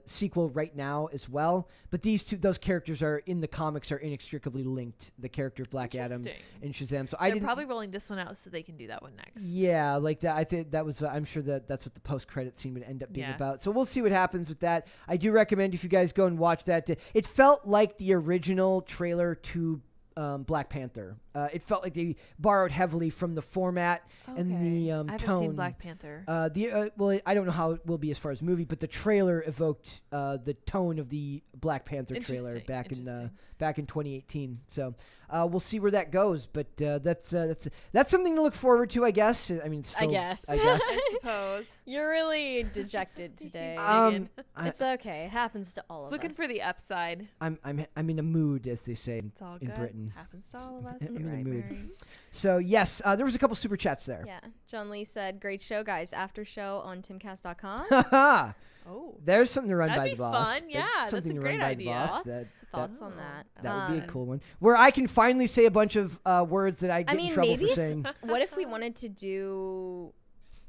sequel right now as well. But those characters are in the comics are inextricably linked. The character of Black Adam and Shazam. So they're probably rolling this one out so they can do that one next. Yeah, like that. I think that was. I'm sure that's what the post-credit scene would end up being about. So we'll see what happens with that. I do recommend if you guys go and watch that. It felt like the original trailer to Black Panther. It felt like they borrowed heavily from the format and the tone. I haven't seen Black Panther. I don't know how it will be as far as movie, but the trailer evoked the tone of the Black Panther trailer back in 2018. So we'll see where that goes. But that's something to look forward to, I guess. I mean, I guess. I suppose. You're really dejected today. It's okay. It happens to all of us. Looking for the upside. I'm in a mood, as they say it's all in good. Britain. Happens to all of us. I'm in Right, a mood. Mary? So yes, there was a couple super chats there. Yeah. John Lee said, "Great show, guys. After show on timcast.com." Oh, There's something to run that'd by be the boss. fun. Yeah, that's something a to great run by idea. the boss. Thoughts on that? That would be a cool one. Where I can finally say a bunch of words that I get in trouble maybe for saying. What if we wanted to do?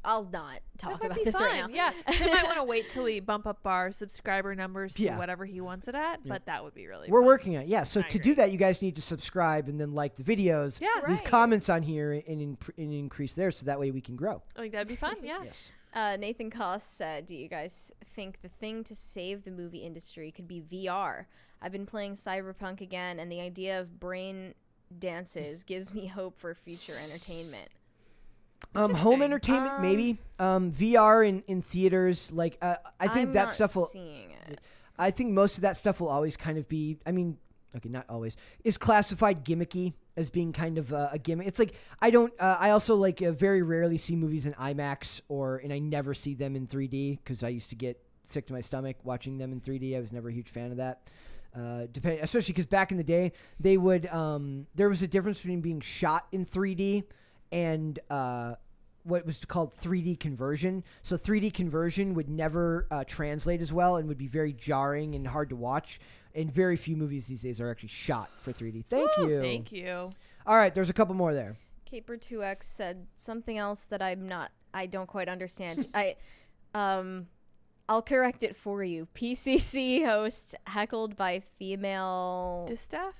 I'll not talk That might about be this fun. right now. Yeah, Tim might want to wait till we bump up our subscriber numbers to Yeah. whatever he wants it at, Yeah. but that would be really We're fun. working on it. Yeah. So I to agree. do that, you guys need to subscribe and then like the videos. Yeah, Right. Leave comments on here and increase there so that way we can grow. I think that'd be fun. Yeah. Yes. Nathan Koss said, do you guys think the thing to save the movie industry could be VR? I've been playing Cyberpunk again, and the idea of brain dances gives me hope for future entertainment. Home Interesting. entertainment, maybe. VR in theaters. Like, I think I'm that not stuff will. seeing it. I think most of that stuff will always kind of be. I mean, okay, not always. Is classified gimmicky as being kind of a gimmick. It's like I don't. I also like very rarely see movies in IMAX and I never see them in 3D because I used to get sick to my stomach watching them in 3D. I was never a huge fan of that. Especially because back in the day, they would. There was a difference between being shot in 3D and what was called 3D conversion. So 3D conversion would never translate as well and would be very jarring and hard to watch. And very few movies these days are actually shot for 3D. Thank you. Thank you. All right, there's a couple more there. Caper2X said something else that I don't quite understand. I'll correct it for you. PCC host heckled by female distaff?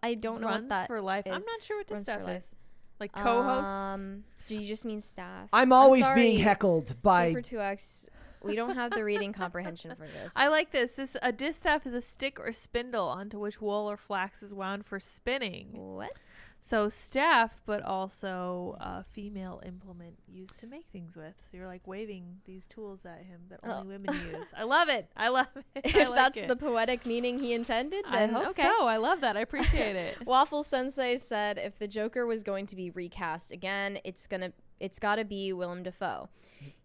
I don't know Runs what that for life. I'm is. not sure what Runs for distaff life. is. Like co-hosts. Do you just mean staff? I'm always sorry, being heckled by. Caper2X. We don't have the reading comprehension for this. I like this. A distaff is a stick or spindle onto which wool or flax is wound for spinning. What? So staff, but also a female implement used to make things with. So you're like waving these tools at him that only women use. I love it. I love it. If that's the poetic meaning he intended, I then hope okay. so. I love that. I appreciate it. Waffle Sensei said if the Joker was going to be recast again, it's got to be Willem Dafoe.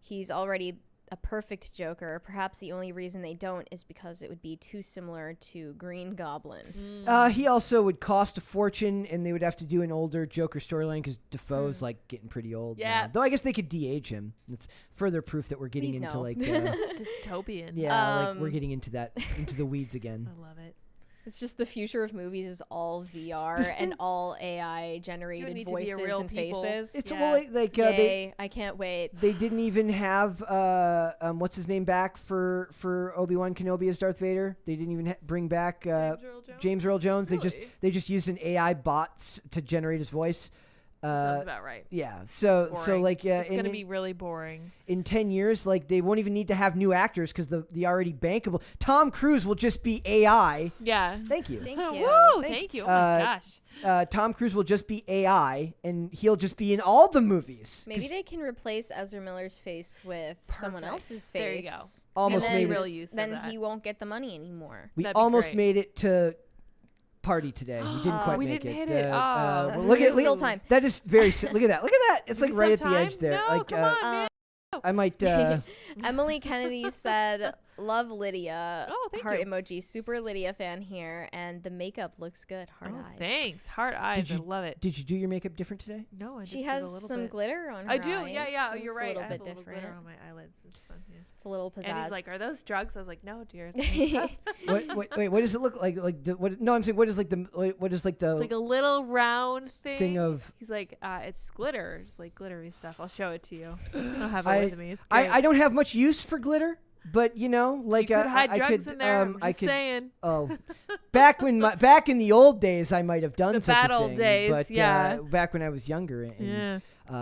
He's already a perfect Joker. Perhaps the only reason they don't is because it would be too similar to Green Goblin. He also would cost a fortune, and they would have to do an older Joker storyline because Defoe's like getting pretty old. Yeah. now. Though I guess they could de-age him. It's further proof that we're getting Please into no. like. This is dystopian. Yeah, like we're getting into the weeds again. I love it. It's just the future of movies is all VR and all AI generated need to be a voices real and people. faces. It's Yeah. well, like Yay, I can't wait. they didn't even have what's his name back for Obi-Wan Kenobi as Darth Vader. They didn't even bring back James Earl Jones. Really? They just used an AI bot to generate his voice. Sounds about right. Yeah. So Boring. like yeah, It's gonna be really boring. in 10 years, like they won't even need to have new actors because the already bankable Tom Cruise will just be AI. Yeah. Thank you. Thank you. Woo! Thank you. Oh my gosh. Tom Cruise will just be AI, and he'll just be in all the movies. Maybe they can replace Ezra Miller's face with someone Perfect. else's face. There you go. Almost and then, made it. real use of then that. he won't get the money anymore. We That'd be almost great. made it to party today. We didn't quite We make didn't it. hit it. well, Oh. look There's at still time. That is very. Look at that. Look at that. It's Do like we right at still the have edge there. time? No, like come on, man. I might. Emily Kennedy said, "Love Lydia." Oh, thank Heart you. emoji. Super Lydia fan here, and the makeup looks good. Heart Oh, eyes. thanks. Heart eyes. Did I love it. Did you do your makeup different today? No, I just She did has a little some bit. glitter on her I do. eyes. Yeah. It You're looks right. A little I have bit a little different. glitter on my eyelids. It's fun. Yeah. It's a little pizzazz. And he's like, "Are those drugs?" I was like, "No, dear." Wait. What does it look like? Like the what? No, I'm saying what is like the It's like a little round thing of. He's like, it's glitter. It's like glittery stuff. I'll show it to you. I don't have it with me. It's great. I don't have much use for glitter, but like you could hide I drugs could, in there. I'm I just could. saying. Oh, back in the old days, I might have done The such a bad old thing, days, but yeah. back when I was younger and Yeah.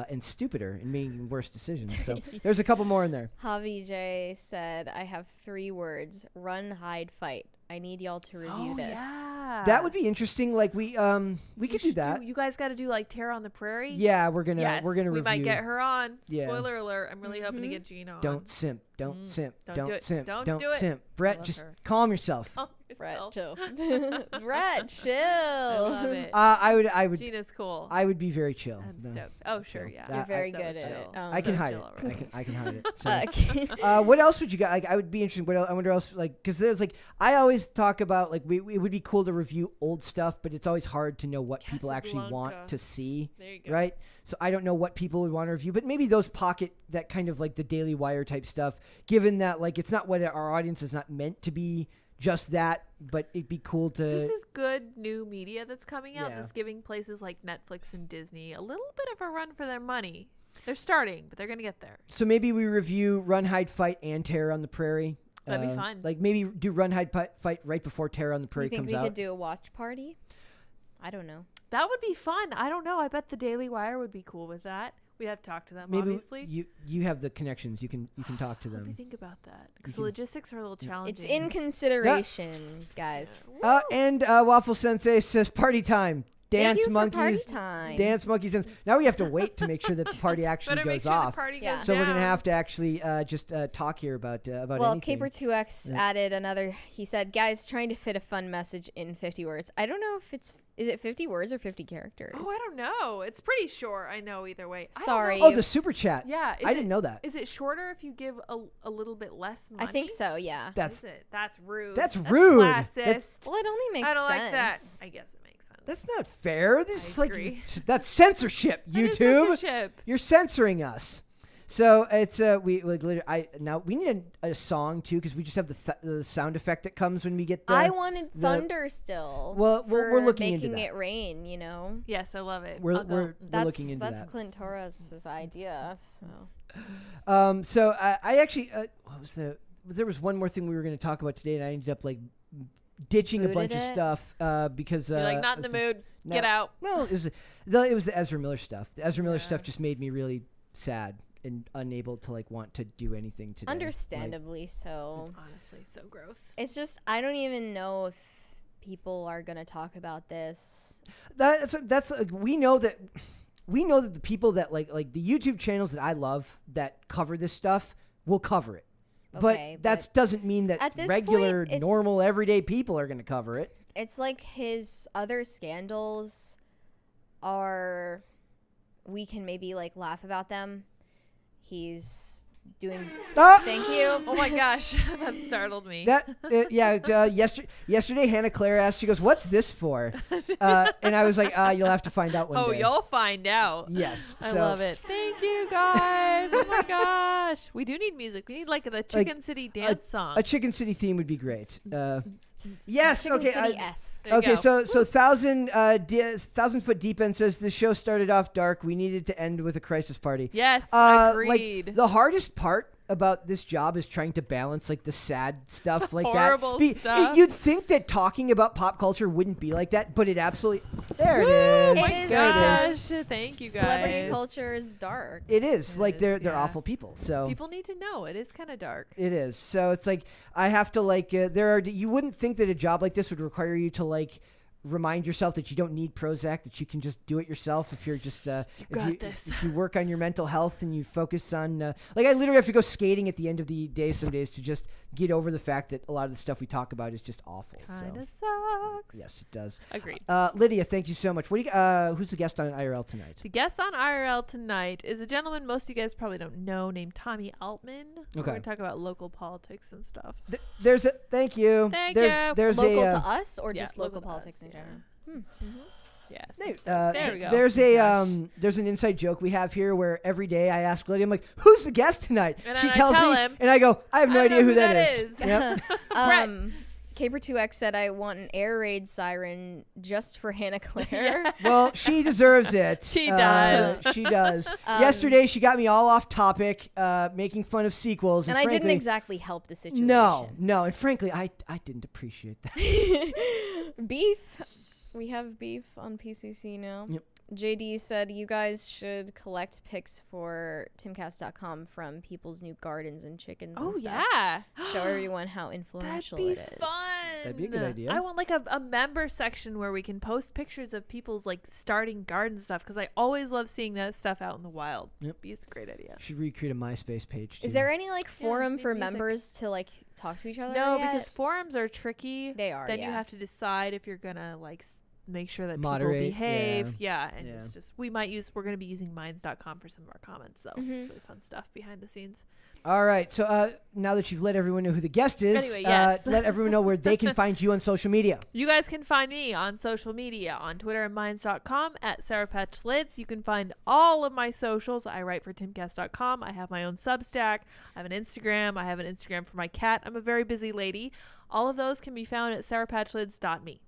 and stupider and making worse decisions. So there's a couple more in there. Javi J said, "I have 3 words: run, hide, fight. I need y'all to review this." Yeah. That would be interesting. Like we could do that. You guys got to do like Terror on the Prairie. Yeah, we're gonna Yes, review. we might get her on. Yeah. Spoiler alert! I'm really hoping to Mhm. get Gina on. Don't simp. Don't simp. Don't Don't do it. simp. Don't Don't do it. simp. I Brett, love just her. calm yourself. Calm Brett, yourself. chill. Brett, chill. I love it. I would. Gina's cool. I would be very chill. I'm No. stoked. Oh sure, chill. yeah. You're That- very So good at chill. it. I can So hide chill it. already. I can hide it. So. Okay. What else would you guys? Like, I would be interested. I wonder else. Like, because there's like always talk about like it would be cool to review old stuff, but it's always hard to know what people actually want to see. There you go. Right? So I don't know what people would want to review, but maybe those pocket that kind of like the Daily Wire type stuff, given that like it's not what our audience is not meant to be just that, but it'd be cool to. This is good new media that's coming out Yeah. that's giving places like Netflix and Disney a little bit of a run for their money. They're starting, but they're going to get there. So maybe we review Run, Hide, Fight and Terror on the Prairie. That'd be fun. Like maybe do Run, Hide, Fight right before Terror on the Prairie You think comes we out. could do a watch party? I don't know. That would be fun. I don't know. I bet the Daily Wire would be cool with that. We have to talk to them, Maybe obviously. you have the connections. You can talk to How do we them. think about that? Because can- the logistics are a little challenging. It's in consideration, guys. And Waffle Sensei says party time. Thank Dance you for monkeys. party time. Dance monkeys. And now we have to wait to make sure that the party actually Better make goes sure off. the party Yeah. goes So down. we're gonna have to actually just talk here about Well, anything. Caper2X Yeah. added another. He said, "Guys, trying to fit a fun message in 50 words. I don't know if is it 50 words or 50 characters. Oh, I don't know. It's pretty short. I know either way. I don't Sorry. know. Oh, the super chat. Yeah. I didn't know that. Is it shorter if you give a little bit less money? I think so. Yeah. That's Is it? That's rude. That's rude. Classist. That's- Well, it only makes I don't sense. like that. I guess it makes sense. That's not fair. This I is like agree. that's censorship. That is YouTube, censorship. you're censoring us. So it's we like literally, now we need a song too because we just have the sound effect that comes when we get the. I wanted the- thunder still. Well, we're for looking into making that. it rain. You know. Yes, I love it. We're I'll go. we're That's looking into that. Clint Torres' idea. So. So I actually what was there was one more thing we were going to talk about today, and I ended up like ditching a bunch Booted of it? stuff because You're like not in the mood. Get out. Well, it was the Ezra Miller stuff. The Ezra Miller Yeah. stuff just made me really sad and unable to like want to do anything today. Understandably so. Honestly, so gross. It's just I don't even know if people are gonna talk about this. That's we know that the people that like the YouTube channels that I love that cover this stuff will cover it. Okay, But that doesn't mean that at this regular, point, it's- normal, everyday people are going to cover it. It's like his other scandals are, we can maybe like laugh about them. He's doing. Ah! Thank you. Oh my gosh, that startled me. Yesterday Hannah Claire asked, she goes, "What's this for?" And I was like, "You'll have to find out one Oh, day." you'll find out. Yes, I so- love it. Thank you guys. Oh my gosh. We do need music. We need like the Chicken City dance song. A Chicken City theme would be great. Yes, Chicken okay. City-esque. There you Okay, go. so 1,000 Foot Deep End says the show started off dark. We needed to end with a crisis party. Yes, Like agreed. the hardest part about this job is trying to balance like the sad stuff like horrible that. stuff. You'd think that talking about pop culture wouldn't be like that, but it absolutely. There Woo, it is. my It is gosh. because Thank you guys. Celebrity culture is dark. It is It like is, they're yeah. awful people. So People need to know it is kind of dark. it is. So it's like I have to like you wouldn't think that a job like this would require you to like remind yourself that you don't need Prozac, that you can just do it yourself if you're just got this. if you work on your mental health and you focus on like I literally have to go skating at the end of the day some days to just get over the fact that a lot of the stuff we talk about is just awful. Kind So of sucks. yes, it does. Agreed. Lydia, thank you so much. What do you who's the guest on IRL tonight? The guest on IRL tonight is a gentleman most of you guys probably don't know named Tommy Altman. We're Okay. going to talk about local politics and stuff. There's a thank you. Thank there's, you. There's Local a to us or yeah, just local local to politics us, in yeah. general? Yes. there we go. There's a Gosh. there's an inside joke we have here where every day I ask Lydia, I'm like, "Who's the guest tonight?" And She then I tells tell me, him, and I go, "I have no I don't idea know who that is." is. Yep. Caper2X said, I want an air raid siren just for Hannah Claire. Well, she deserves it. She does. She does. Yesterday, she got me all off topic, making fun of sequels, And I didn't frankly, exactly help the situation. No, and frankly, I didn't appreciate that. Beef. We have beef on PCC now. Yep. JD said you guys should collect pics for timcast.com from people's new gardens and chickens and Oh, stuff. yeah. Show everyone how That'd influential be it is. fun. That'd be a good idea. I want like a member section where we can post pictures of people's like starting garden stuff because I always love seeing that stuff out in the wild. Yep. It's a great idea. Should recreate a MySpace page. Is too. there any like forum need for music. members to like talk to each other? No, yet? because forums are tricky. they are. Then yeah. you have to decide if you're gonna like make sure that Moderate, people behave. Yeah, and Yeah. it's just we're gonna be using minds.com for some of our comments though. Mhm. It's really fun stuff behind the scenes. All right. So now that you've let everyone know who the guest is, Anyway, yes. let everyone know where they can find you on social media. You guys can find me on social media on Twitter and Minds.com at Sarah Patch Lids. You can find all of my socials. I write for timcast.com. I have my own Substack. I have an Instagram. I have an Instagram for my cat. I'm a very busy lady. All of those can be found at sarahpatchlids.me.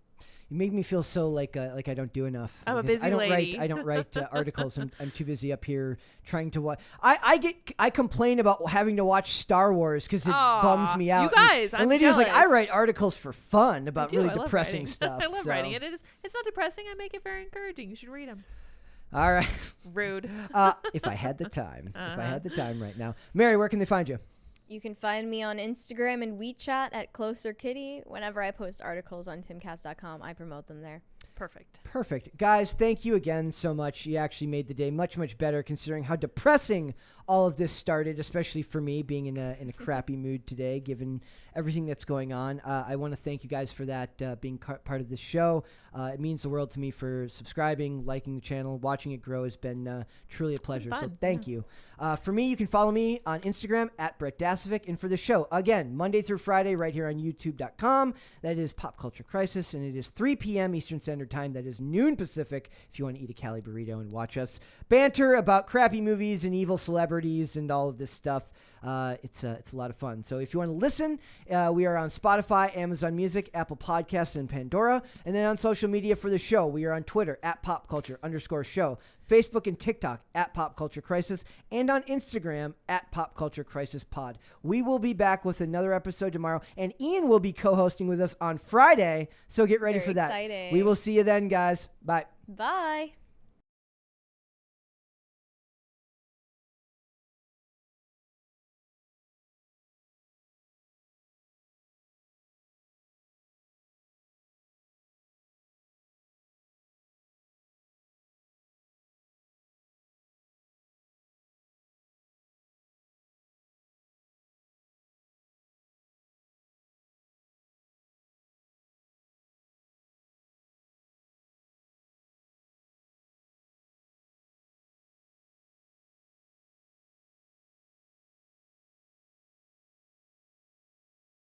You make me feel so like I don't do enough. I'm a Because busy lady. I don't write articles. I'm too busy up here trying to watch. I complain about having to watch Star Wars because it bums me out. You guys, and I'm Lydia's jealous. like, I write articles for fun about really I love depressing writing. stuff. I love so. writing it. It's not depressing. I make it very encouraging. You should read them. All right. Rude. If I had the time. If I had the time right now. Mary, where can they find you? You can find me on Instagram and WeChat at Closer Kitty. Whenever I post articles on timcast.com, I promote them there. Perfect. Guys, thank you again so much. You actually made the day much, much better considering how depressing all of this started, especially for me being in a crappy mood today, given everything that's going on. I want to thank you guys for that, being part of this show. It means the world to me for subscribing, liking the channel, watching it grow has been truly a pleasure. So thank you. For me, you can follow me on Instagram at Brett Dasovic. And for the show, again, Monday through Friday, right here on youtube.com. That is Pop Culture Crisis, and it is 3 p.m. Eastern Standard Time. That is noon Pacific if you want to eat a Cali burrito and watch us banter about crappy movies and evil celebrities and all of this stuff. It's a lot of fun. So if you want to listen, we are on Spotify, Amazon Music, Apple Podcasts, and Pandora. And then on social media for the show, we are on Twitter at popculture_show, Facebook and TikTok at Pop Culture Crisis, and on Instagram at Pop Culture Crisis Pod. We will be back with another episode tomorrow, and Ian will be co-hosting with us on Friday. So get ready for that. Exciting. We will see you then, guys. Bye. Bye.